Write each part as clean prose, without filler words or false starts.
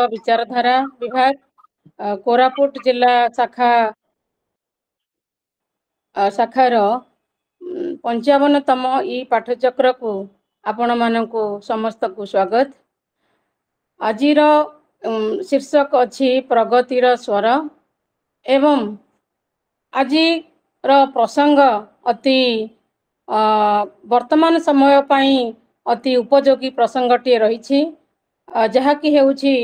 विचारधारा विभाग कोरापुट जिला शाखार 55तम ई पाठचक्र को आपण मानकु समस्त को स्वागत। आजिर शीर्षक अच्छी प्रगतिर स्वर एवं आजि प्रसंग अति वर्तमान समय पाई अति उपयोगी प्रसंगटी रही जहाँकि हेउछि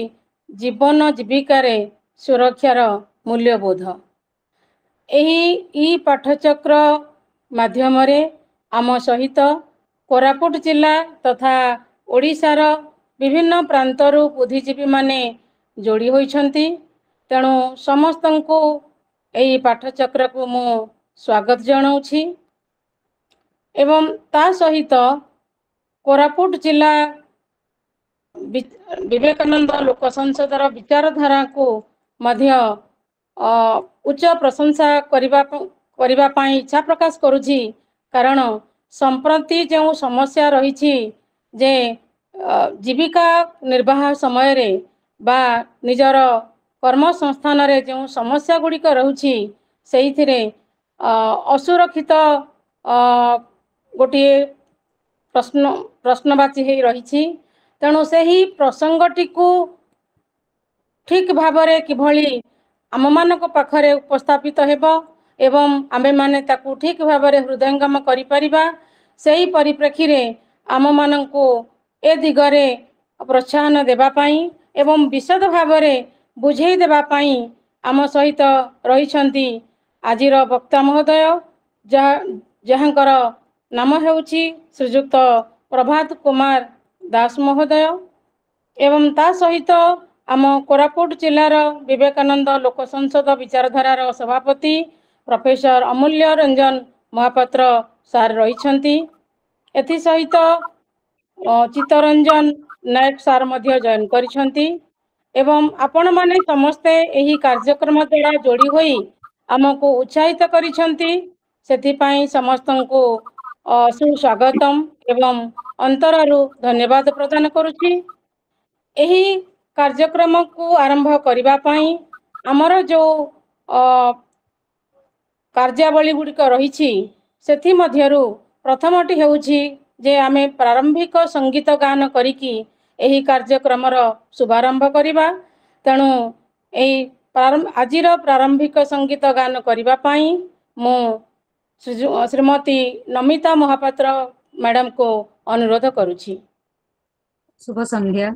जीवन जीविकार सुरक्षार मूल्यबोध। एही ई पाठचक्र माध्यम आम सहित कोरापुट जिला तथा ओडिशार विभिन्न प्रांतरू बुद्धिजीवी माने जोड़ी होइछंती। तेणु समस्त को यही पाठचक्र को मु स्वागत जनाऊछि एवं ता सहित कोरापुट जिला विवेकानंद लोक संसदर विचारधारा को मध्य उच्च प्रशंसा करिबा पाई इच्छा प्रकाश करुछि। कारण संप्रति जो समस्या रही जे जीविका निर्वाह समय रे बा निजर कर्म संस्थान रे जो समस्या गुड़िक रहुछि सेइथिरे असुरक्षित गोटे प्रश्नवाची हे रही। तेणु सही प्रसंगटी को ठीक भावरे किभली आम मानक पाखरे उपस्थापित हेबो एवं आमे माने ताकू ठीक भावरे हृदयंगम करि परिबा सेही परिप्रेक्षी रे आम मानकू ए दिगरे प्रोत्साहन देबा पाई एवं विशद भावरे बुझेई देबा पाई आम सहित रहिछंती आजिर वक्ता महोदय जहाँकर नाम हेउछि श्रीजुक्त प्रभात कुमार दास महोदय एवं ता सहित आम कोरापुट जिलार विवेकानंद लोक संसद विचारधारार सभापति प्रोफेसर अमूल्य रंजन महापात्र सार रहिछंती। एथि सहित चित्तरंजन नायक सार मध्य जॉइन करिछंती एवं आपण माने समस्ते एही कार्यक्रम द्वारा जोड़ी होई आमको उत्साहित करिछंती। सेथि पाई समस्तंको सुस्वागतम एवं अंतररू धन्यवाद प्रदान करुछि। एही कार्यक्रम को आरंभ करिबा पाई हमर जो कार्यावली गुड़िक रही सेथि मध्यरु प्रथमटी हेउछि जे आमे प्रारंभिक संगीत गान करिकी एही कार्यक्रम शुभारंभ करिबा। तेणु एही आजिर प्रारंभिक संगीत गान करिबा पाई मु श्रीमती नमिता महापात्र मैडम को अनुरोध करुछि। शुभ संध्या,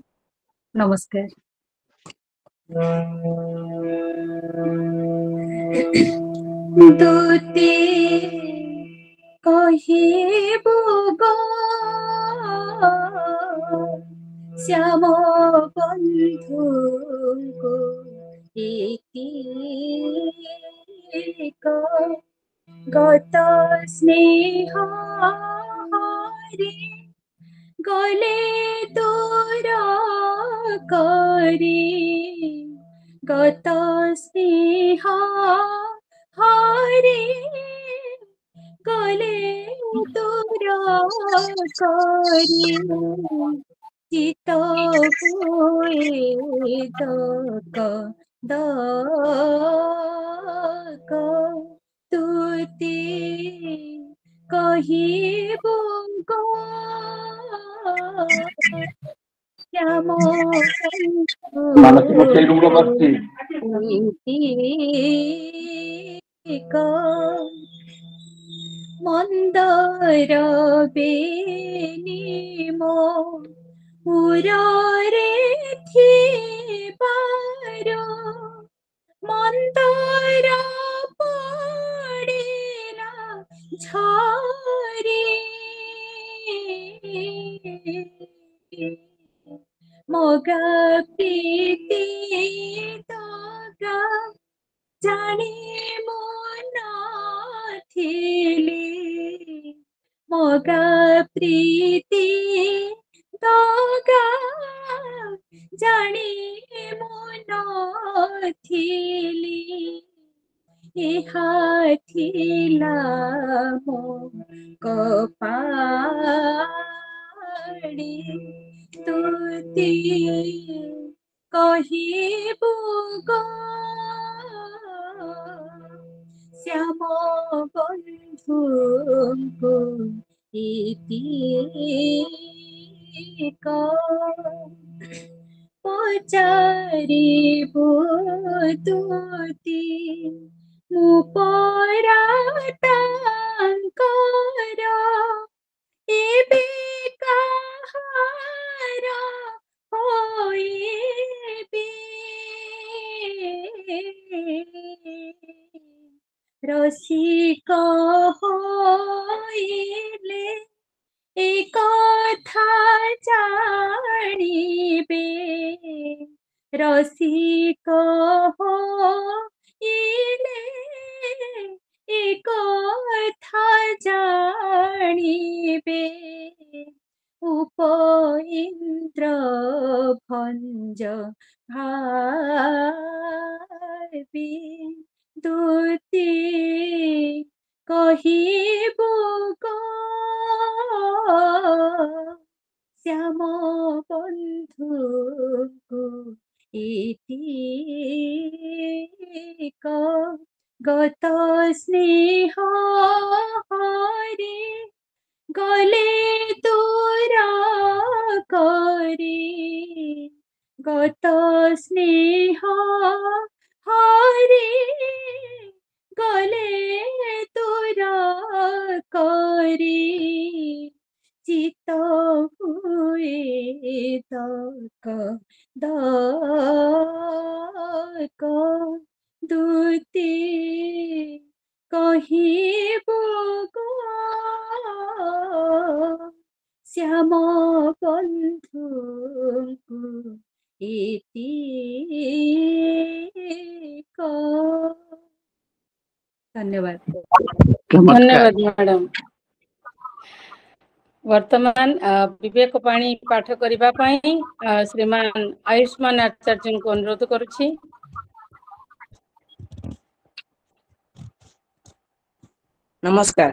नमस्कार। दूती कहिबो गो श्याम बंधु को गत स्नेह हरि गले दूर करी गत स्नेह हरि गले दूर करी चित हुए दक तुति कहिबो गो श्याम मंदर बेनी मो उरारे थिबारो मंदर पड़ेला झरी मोगा प्रीति दगा जाने मन थिली मोगा प्रीति दगा जाने मन थिली एहा थिला मो कपाड़ी तुती କହିବୁ ଗୋ ଶ୍ୟାମ ବନ୍ଧୁଙ୍କୁ ଏତିକ ପଚାରିବୁ ତୁତି ମୁଁ ପରା ତାଙ୍କର ଏବେ କାହାର ହୋଇବି ରସିକ ହୋଇଲେ ଏ କଥା ଜାଣିବେ ରସିକ ହୋଇଲେ ଏ କଥା ଜାଣିବେ উপইন্দ্র ভঞ্জ ভাবি দুতি কহিবু গো শ্যাম বন্ধুকু এতিক গত স্নেহ হরে গলে দূর করি গত স্নেহ হরে গলে দূর করি চিত হুয়ে দক দক দুতি কহিবু গো শ্যাম বন্ধুকু এতিক ধন্যবাদ ଧନ୍ୟବାଦ ମ୍ୟାଡାମ। ବର୍ତ୍ତମାନ ବିବେକ ବାଣୀ ପାଠ କରିବା ପାଇଁ ଶ୍ରୀମାନ ଆୟୁଷ୍ମାନ ଆଚାର୍ଯ୍ୟଙ୍କୁ ଅନୁରୋଧ କରୁଛି। ନମସ୍କାର।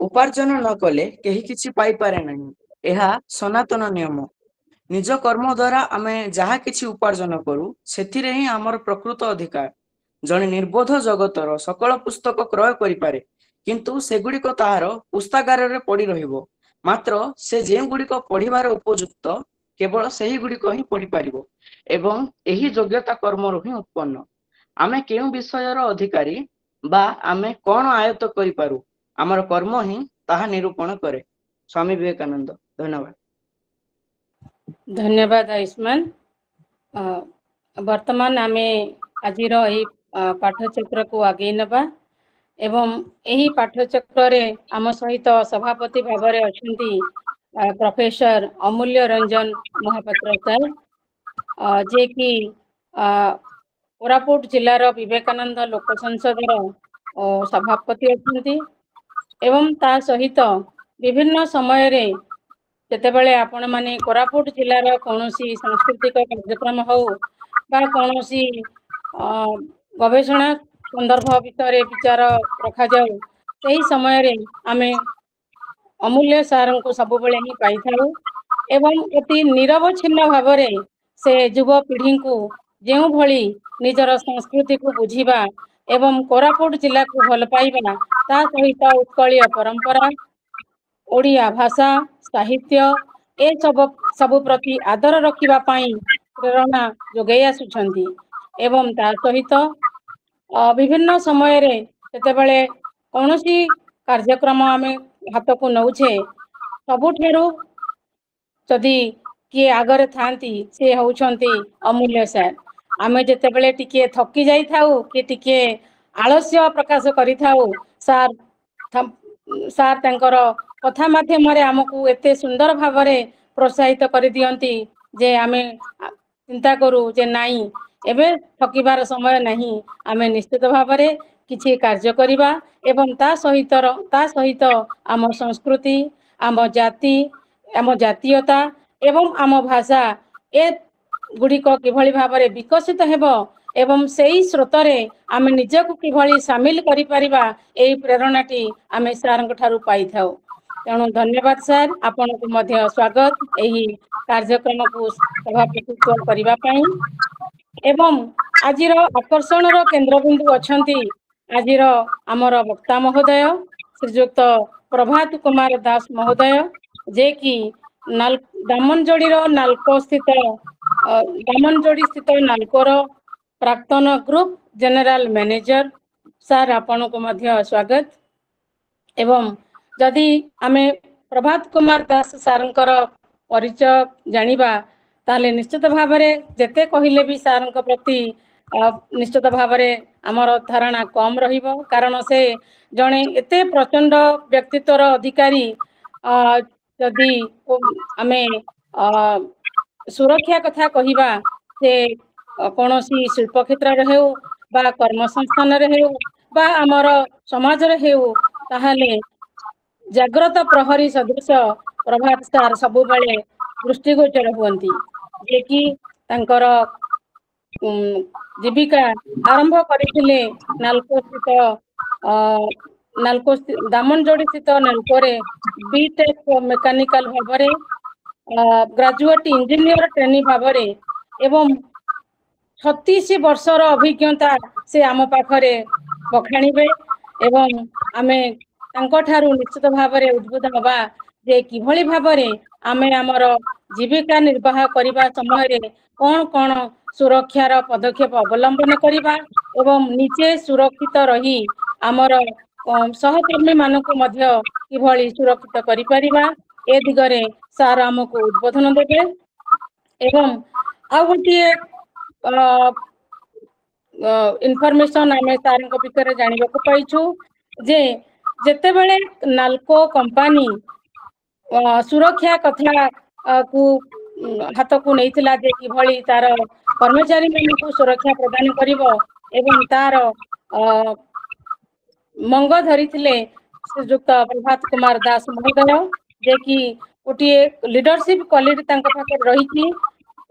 ଉପାର୍ଜନ ନ କଲେ କେହି କିଛି ପାଇପାରେ ନାହିଁ, ଏହା ସନାତନ ନିୟମ। ନିଜ କର୍ମ ଦ୍ୱାରା ଆମେ ଯାହା କିଛି ଉପାର୍ଜନ କରୁ ସେଥିରେ ହିଁ ଆମର ପ୍ରକୃତ ଅଧିକାର। ଜଣେ ନିର୍ବୋଧ ଜଗତର ସକଳ ପୁସ୍ତକ କ୍ରୟ କରିପାରେ, କିନ୍ତୁ ସେଗୁଡ଼ିକ ତାହାର ପୁସ୍ତକାଗାରରେ ପଡ଼ି ରହିବ। ମାତ୍ର ସେ ଯେଉଁଗୁଡ଼ିକ ପଢ଼ିବାର ଉପଯୁକ୍ତ କେବଳ ସେହିଗୁଡ଼ିକ ହିଁ ପଢ଼ିପାରିବ ଏବଂ ଏହି ଯୋଗ୍ୟତା କର୍ମରୁ ହିଁ ଉତ୍ପନ୍ନ। ଆମେ କେଉଁ ବିଷୟର ଅଧିକାରୀ ବା ଆମେ କ'ଣ ଆୟତ୍ତ କରିପାରୁ, ଆମର କର୍ମ ହିଁ ତାହା ନିରୂପଣ କରେ। ସ୍ୱାମୀ ବିବେକାନନ୍ଦ। ଧନ୍ୟବାଦ। ଧନ୍ୟବାଦ ଆୟୁଷ୍ମାନ। ବର୍ତ୍ତମାନ ଆମେ ଆଜିର ଏହି ପାଠଚକ୍ରକୁ ଆଗେଇ ନେବା ଏବଂ ଏହି ପାଠଚକ୍ରରେ ଆମ ସହିତ ସଭାପତି ଭାବରେ ଅଛନ୍ତି ପ୍ରଫେସର ଅମୂଲ୍ୟ ରଞ୍ଜନ ମହାପାତ୍ର ସାର୍, ଯିଏକି କୋରାପୁଟ ଜିଲ୍ଲାର ବିବେକାନନ୍ଦ ଲୋକ ସଂସଦର ସଭାପତି ଅଛନ୍ତି ଏବଂ ତା ସହିତ ବିଭିନ୍ନ ସମୟରେ ଯେତେବେଳେ ଆପଣମାନେ କୋରାପୁଟ ଜିଲ୍ଲାର କୌଣସି ସାଂସ୍କୃତିକ କାର୍ଯ୍ୟକ୍ରମ ହଉ ବା କୌଣସି ଗବେଷଣା ସନ୍ଦର୍ଭ ବିଷୟରେ ବିଚାର ରଖାଯାଉ, ସେହି ସମୟରେ ଆମେ ଅମୂଲ୍ୟ ସାର୍ଙ୍କୁ ସବୁବେଳେ ହିଁ ପାଇଥାଉ ଏବଂ ଅତି ନିରବଚ୍ଛିନ୍ନ ଭାବରେ ସେ ଯୁବପିଢ଼ିଙ୍କୁ ଯେଉଁଭଳି ନିଜର ସଂସ୍କୃତିକୁ ବୁଝିବା ଏବଂ କୋରାପୁଟ ଜିଲ୍ଲାକୁ ଭଲ ପାଇବା, ତା ସହିତ ଉତ୍କଳୀୟ ପରମ୍ପରା, ଓଡ଼ିଆ ଭାଷା, ସାହିତ୍ୟ ସବୁ ପ୍ରତି ଆଦର ରଖିବା ପାଇଁ ପ୍ରେରଣା ଯୋଗାଇ ଆସୁଛନ୍ତି ଏବଂ ତା ସହିତ ବିଭିନ୍ନ ସମୟରେ ଯେତେବେଳେ କୌଣସି କାର୍ଯ୍ୟକ୍ରମ ଆମେ ହାତକୁ ନେଉଛେ, ସବୁଠାରୁ ଯଦି କିଏ ଆଗରେ ଥାଆନ୍ତି ସେ ହେଉଛନ୍ତି ଅମୂଲ୍ୟ ସାର୍। ଆମେ ଯେତେବେଳେ ଟିକିଏ ଥକି ଯାଇଥାଉ କି ଟିକିଏ ଆଳସ୍ୟ ପ୍ରକାଶ କରିଥାଉ, ସାର୍ ତାଙ୍କର କଥା ମାଧ୍ୟମରେ ଆମକୁ ଏତେ ସୁନ୍ଦର ଭାବରେ ପ୍ରୋତ୍ସାହିତ କରିଦିଅନ୍ତି ଯେ ଆମେ ଚିନ୍ତା କରୁ ଯେ ନାଇଁ, ଏବେ ଥକିବାର ସମୟ ନାହିଁ, ଆମେ ନିଶ୍ଚିତ ଭାବରେ କିଛି କାର୍ଯ୍ୟ କରିବା ଏବଂ ତା ସହିତ ଆମ ସଂସ୍କୃତି, ଆମ ଜାତି, ଆମ ଜାତୀୟତା ଏବଂ ଆମ ଭାଷା ଗୁଡ଼ିକ କିଭଳି ଭାବରେ ବିକଶିତ ହେବ ଏବଂ ସେହି ସ୍ରୋତରେ ଆମେ ନିଜକୁ କିଭଳି ସାମିଲ କରିପାରିବା, ଏହି ପ୍ରେରଣାଟି ଆମେ ସାର୍ଙ୍କ ଠାରୁ ପାଇଥାଉ। ତେଣୁ ଧନ୍ୟବାଦ ସାର୍, ଆପଣଙ୍କୁ ମଧ୍ୟ ସ୍ୱାଗତ ଏହି କାର୍ଯ୍ୟକ୍ରମକୁ ସଭାପତିତ୍ୱ କରିବା ପାଇଁ। ଏବଂ ଆଜିର ଆକର୍ଷଣର କେନ୍ଦ୍ରବିନ୍ଦୁ ଅଛନ୍ତି ଆଜିର ଆମର ବକ୍ତା ମହୋଦୟ ଶ୍ରୀଯୁକ୍ତ ପ୍ରଭାତ କୁମାର ଦାସ ମହୋଦୟ, ଯେ କି ଦାମନଯୋଡ଼ିର ନାଲକୋ ସ୍ଥିତ ଦାମନଯୋଡ଼ି ସ୍ଥିତ ନାଲକୋର ପ୍ରାକ୍ତନ ଗ୍ରୁପ ଜେନେରାଲ ମ୍ୟାନେଜର। ସାର୍ ଆପଣଙ୍କୁ ମଧ୍ୟ ସ୍ୱାଗତ। ଏବଂ ଯଦି ଆମେ ପ୍ରଭାତ କୁମାର ଦାସ ସାର୍ଙ୍କର ପରିଚୟ ଜାଣିବା ତାହେଲେ ନିଶ୍ଚିତ ଭାବରେ ଯେତେ କହିଲେ ବି ସାର୍ଙ୍କ ପ୍ରତି ନିଶ୍ଚିତ ଭାବରେ ଆମର ଧାରଣା କମ୍ ରହିବ, କାରଣ ସେ ଜଣେ ଏତେ ପ୍ରଚଣ୍ଡ ବ୍ୟକ୍ତିତ୍ୱର ଅଧିକାରୀ। ଯଦି ଆମେ ସୁରକ୍ଷା କଥା କହିବା, ସେ କୌଣସି ଶିଳ୍ପ କ୍ଷେତ୍ରରେ ହେଉ ବା କର୍ମସଂସ୍ଥାନରେ ହେଉ ବା ଆମର ସମାଜରେ ହେଉ, ତାହେଲେ ଜାଗ୍ରତ ପ୍ରହରୀ ସଦୃଶ ପ୍ରଭାତ ସାର୍ ସବୁବେଳେ ଦୃଷ୍ଟିଗୋଚର ହୁଅନ୍ତି, ଯିଏକି ତାଙ୍କର ଜୀବିକା ଆରମ୍ଭ କରିଥିଲେ ନାଲକୋ ସ୍ଥିତ ଦାମନଯୋଡ଼ି ସ୍ଥିତ ନାଲକୋରେ ବିଟେକ୍ ମେକାନିକାଲ ଭାବରେ, ଗ୍ରାଜୁଏଟ ଇଞ୍ଜିନିୟର ଟ୍ରେନି ଭାବରେ ଏବଂ 36 ବର୍ଷର ଅଭିଜ୍ଞତା ସେ ଆମ ପାଖରେ ବଖାଣିବେ। ଏବଂ ଆମେ ତାଙ୍କଠାରୁ ନିଶ୍ଚିତ ଭାବରେ ଉଦ୍ବୁଦ୍ଧ ହେବା ଯେ କିଭଳି ଭାବରେ ଆମେ ଆମର ଜୀବିକା ନିର୍ବାହ କରିବା ସମୟରେ କ'ଣ କ'ଣ ସୁରକ୍ଷାର ପଦକ୍ଷେପ ଅବଲମ୍ବନ କରିବା ଏବଂ ନିଜେ ସୁରକ୍ଷିତ ରହି ଆମର ସହକର୍ମୀ ମାନଙ୍କୁ ମଧ୍ୟ କିଭଳି ସୁରକ୍ଷିତ କରିପାରିବା, ଏ ଦିଗରେ ସାର୍ ଆମକୁ ଉଦ୍ବୋଧନ ଦେବେ। ଏବଂ ଆଉ ଗୋଟିଏ ଇନଫର୍ମେସନ ଆମେ ସାର୍ଙ୍କ ଭିତରେ ଜାଣିବାକୁ ପାଇଛୁ ଯେ ଯେତେବେଳେ ନାଲକୋ କମ୍ପାନୀ ସୁରକ୍ଷା କଥା କୁ ହାତକୁ ନେଇଥିଲା ଯେ କିଭଳି ତାର କର୍ମଚାରୀମାନଙ୍କୁ ସୁରକ୍ଷା ପ୍ରଦାନ କରିବ ଏବଂ ତାର ମଙ୍ଗ ଧରିଥିଲେ ଶ୍ରୀଯୁକ୍ତ ପ୍ରଭାତ କୁମାର ଦାସ ମହୋଦୟ, ଯେ କି ଗୋଟିଏ ଲିଡରସିପ୍ କ୍ୱାଲିଟି ତାଙ୍କ ପାଖରେ ରହିଛି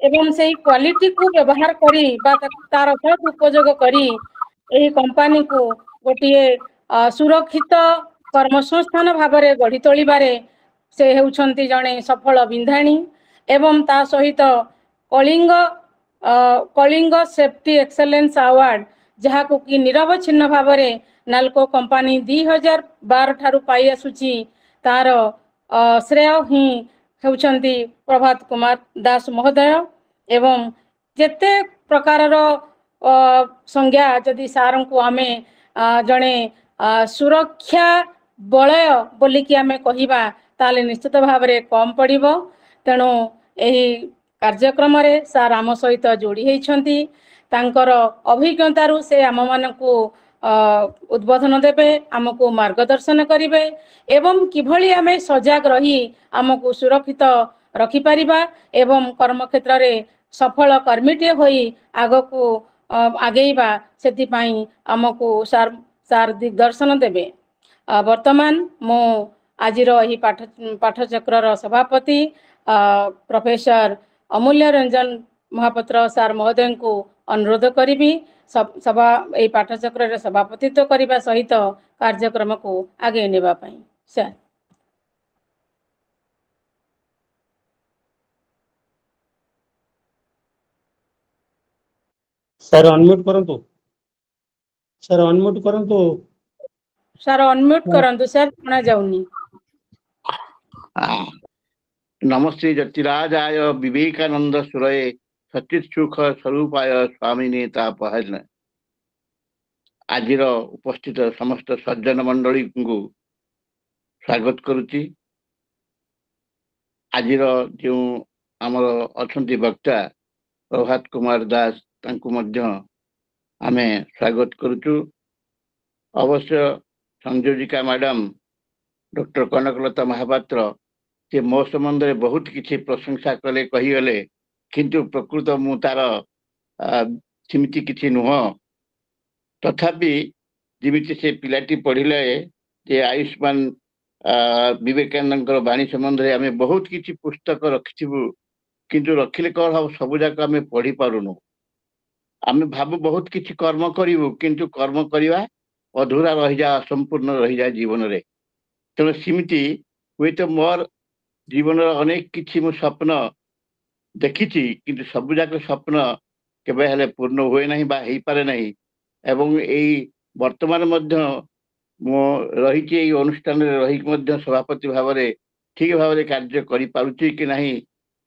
ଏବଂ ସେଇ କ୍ୱାଲିଟିକୁ ବ୍ୟବହାର କରି ବା ତାର ସଦ୍ ଉପଯୋଗ କରି ଏହି କମ୍ପାନୀକୁ ଗୋଟିଏ ସୁରକ୍ଷିତ କର୍ମସଂସ୍ଥାନ ଭାବରେ ଗଢ଼ି ତୋଳିବାରେ ସେ ହେଉଛନ୍ତି ଜଣେ ସଫଳ ବିନ୍ଧାଣୀ। ଏବଂ ତା ସହିତ କଳିଙ୍ଗ ସେଫ୍ଟି ଏକ୍ସେଲେନ୍ସ ଆୱାର୍ଡ, ଯାହାକୁ କି ନିରବଚ୍ଛିନ୍ନ ଭାବରେ ନାଲକୋ କମ୍ପାନୀ 2012 ଠାରୁ ପାଇ ଆସୁଛି, ତାର ଶ୍ରେୟ ହିଁ ହେଉଛନ୍ତି ପ୍ରଭାତ କୁମାର ଦାସ ମହୋଦୟ। ଏବଂ ଯେତେ ପ୍ରକାରର ସଂଜ୍ଞା ଯଦି ସାର୍ଙ୍କୁ ଆମେ ଜଣେ ସୁରକ୍ଷା ବଳୟ ବୋଲିକି ଆମେ କହିବା, ତାହେଲେ ନିଶ୍ଚିତ ଭାବରେ କମ୍ ପଡ଼ିବ। ତେଣୁ ଏହି କାର୍ଯ୍ୟକ୍ରମରେ ସାର୍ ଆମ ସହିତ ଯୋଡ଼ି ହୋଇଛନ୍ତି, ତାଙ୍କର ଅଭିଜ୍ଞତାରୁ ସେ ଆମମାନଙ୍କୁ ଉଦ୍ବୋଧନ ଦେବେ, ଆମକୁ ମାର୍ଗଦର୍ଶନ କରିବେ ଏବଂ କିଭଳି ଆମେ ସଜାଗ ରହି ଆମକୁ ସୁରକ୍ଷିତ ରଖିପାରିବା ଏବଂ କର୍ମକ୍ଷେତ୍ରରେ ସଫଳ କର୍ମୀଟିଏ ହୋଇ ଆଗକୁ ଆଗେଇବା, ସେଥିପାଇଁ ଆମକୁ ସାର୍ ଦିଗଦର୍ଶନ ଦେବେ। ବର୍ତ୍ତମାନ ମୁଁ ଆଜିର ଏହି ପାଠଚକ୍ରର ସଭାପତି ପ୍ରଫେସର ଅମୂଲ୍ୟ ରଞ୍ଜନ ମହାପାତ୍ର ସାର୍ ମହୋଦୟଙ୍କୁ ଅନୁରୋଧ କରିବି ଏହି ପାଠଚକ୍ରରେ ସଭାପତିତ୍ୱ କରିବା ସହିତ କାର୍ଯ୍ୟକ୍ରମକୁ ଆଗେଇ ନେବା ପାଇଁ। ସାର୍ ସାର୍ ଅନମ୍ୟୁଟ୍ କରନ୍ତୁ। ସାର୍ ଅନମ୍ୟୁଟ୍ କରନ୍ତୁ। ସାର୍ ଅନମ୍ୟୁଟ୍ କରନ୍ତୁ, ସାର୍ ଶୁଣା ଯାଉନି। नमस्ते जतिराजाय विवेकानंद सुरये सचित सुख स्वरूपाय स्वामिने तापहरण। आजिर उपस्थित समस्त सज्जन मंडली को स्वागत करुच्ची। आजिर जो आमर अछंती वक्ता प्रभात कुमार दास तांकु मध्य आमे स्वागत करुचु। अवश्य संयोजिका मैडम डॉक्टर कनकलता महापात्र से मो संबंध में बहुत किसी प्रशंसा कले कहीगले, किंतु प्रकृत मु तार सेमती किसी नुह। तथापि जमीती से पिलाटी पढ़िले जे आयुष्मान विवेकानंद बाणी संबंध में आम बहुत किसी पुस्तक रखिबू, किंतु रखिले कौन हम सब जाक आम पढ़ी पारुनु। आम भाव बहुत किसी कर्म करूँ, किंतु कर्म करवा अधूरा रही जाए, असंपूर्ण रही जाए जीवन रे। तेणु सेमती ହୁଏତ ମୋର ଜୀବନର ଅନେକ କିଛି ମୁଁ ସ୍ୱପ୍ନ ଦେଖିଛି, କିନ୍ତୁ ସବୁ ଯାକ ସ୍ୱପ୍ନ କେବେ ହେଲେ ପୂର୍ଣ୍ଣ ହୁଏ ନାହିଁ ବା ହେଇପାରେ ନାହିଁ। ଏବଂ ଏଇ ବର୍ତ୍ତମାନ ମଧ୍ୟ ମୁଁ ରହିଛି ଏଇ ଅନୁଷ୍ଠାନରେ ରହିକି ମଧ୍ୟ ସଭାପତି ଭାବରେ ଠିକ ଭାବରେ କାର୍ଯ୍ୟ କରିପାରୁଛି କି ନାହିଁ,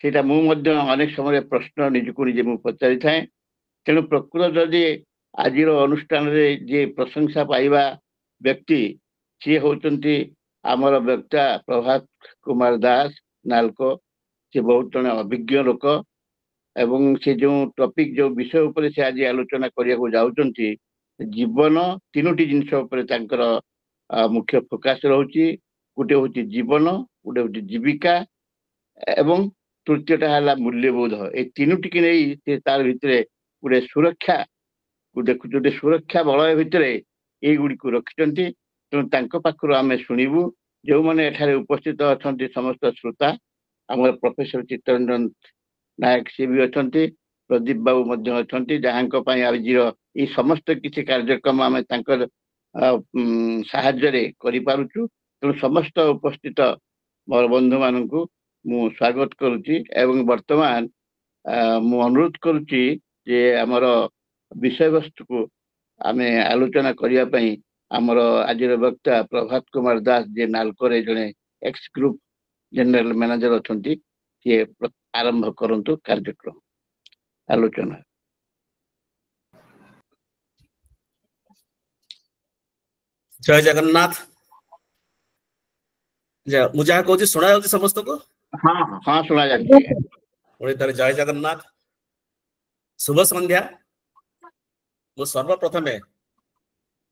ସେଇଟା ମୁଁ ମଧ୍ୟ ଅନେକ ସମୟରେ ପ୍ରଶ୍ନ ନିଜକୁ ନିଜେ ମୁଁ ପଚାରିଥାଏ। ତେଣୁ ପ୍ରକୃତ ଯଦି ଆଜିର ଅନୁଷ୍ଠାନରେ ଯିଏ ପ୍ରଶଂସା ପାଇବା ବ୍ୟକ୍ତି, ସିଏ ହେଉଛନ୍ତି ଆମର ବକ୍ତା ପ୍ରଭାତ କୁମାର ଦାସ ନାଲକୋ। ସେ ବହୁତ ଜଣେ ଅଭିଜ୍ଞ ଲୋକ ଏବଂ ସେ ଯେଉଁ ଟପିକ ଯେଉଁ ବିଷୟ ଉପରେ ସେ ଆଜି ଆଲୋଚନା କରିବାକୁ ଯାଉଛନ୍ତି, ଜୀବନ ତିନୋଟି ଜିନିଷ ଉପରେ ତାଙ୍କର ମୁଖ୍ୟ ଫୋକସ ରହୁଛି। ଗୋଟେ ହଉଛି ଜୀବନ, ଗୋଟେ ହଉଛି ଜୀବିକା ଏବଂ ତୃତୀୟଟା ହେଲା ମୂଲ୍ୟବୋଧ। ଏଇ ତିନୋଟିକି ନେଇ ସେ ତାର ଭିତରେ ଗୋଟେ ସୁରକ୍ଷା ଦେଖୁଛୁ, ଗୋଟେ ସୁରକ୍ଷା ବଳୟ ଭିତରେ ଏଇଗୁଡ଼ିକୁ ରଖିଛନ୍ତି। ତେଣୁ ତାଙ୍କ ପାଖରୁ ଆମେ ଶୁଣିବୁ। ଯେଉଁମାନେ ଏଠାରେ ଉପସ୍ଥିତ ଅଛନ୍ତି ସମସ୍ତ ଶ୍ରୋତା, ଆମର ପ୍ରଫେସର ଚିତ୍ତରଞ୍ଜନ ନାୟକ ସିଏ ବି ଅଛନ୍ତି, ପ୍ରଦୀପ ବାବୁ ମଧ୍ୟ ଅଛନ୍ତି, ଯାହାଙ୍କ ପାଇଁ ଆଜିର ଏଇ ସମସ୍ତ କିଛି କାର୍ଯ୍ୟକ୍ରମ ଆମେ ତାଙ୍କର ସାହାଯ୍ୟରେ କରିପାରୁଛୁ। ତେଣୁ ସମସ୍ତ ଉପସ୍ଥିତ ମୋର ବନ୍ଧୁମାନଙ୍କୁ ମୁଁ ସ୍ୱାଗତ କରୁଛି ଏବଂ ବର୍ତ୍ତମାନ ମୁଁ ଅନୁରୋଧ କରୁଛି ଯେ ଆମର ବିଷୟବସ୍ତୁକୁ ଆମେ ଆଲୋଚନା କରିବା ପାଇଁ ଆମର ଆଜିର ବକ୍ତା ପ୍ରଭାତ କୁମାର ଦାସ, ଯେ ନାଲକୋରେ ଜଣେ ଏକ୍ସ ଗ୍ରୁପ ଜେନେରାଲ ମ୍ୟାନେଜର ଅଛନ୍ତି, ସିଏ ଆରମ୍ଭ କରନ୍ତୁ କାର୍ଯ୍ୟକ୍ରମ ଆଲୋଚନା। ଜୟ ଜଗନ୍ନାଥ। ମୁଁ ଯାହା କହୁଛି ଶୁଣା ଯାଉଛି ସମସ୍ତଙ୍କୁ? ହଁ ହଁ ଶୁଣା ଯାଉଛି। ପୁଣି ଥରେ ଜୟ ଜଗନ୍ନାଥ, ଶୁଭ ସନ୍ଧ୍ୟା। ମୁଁ ସର୍ବପ୍ରଥମେ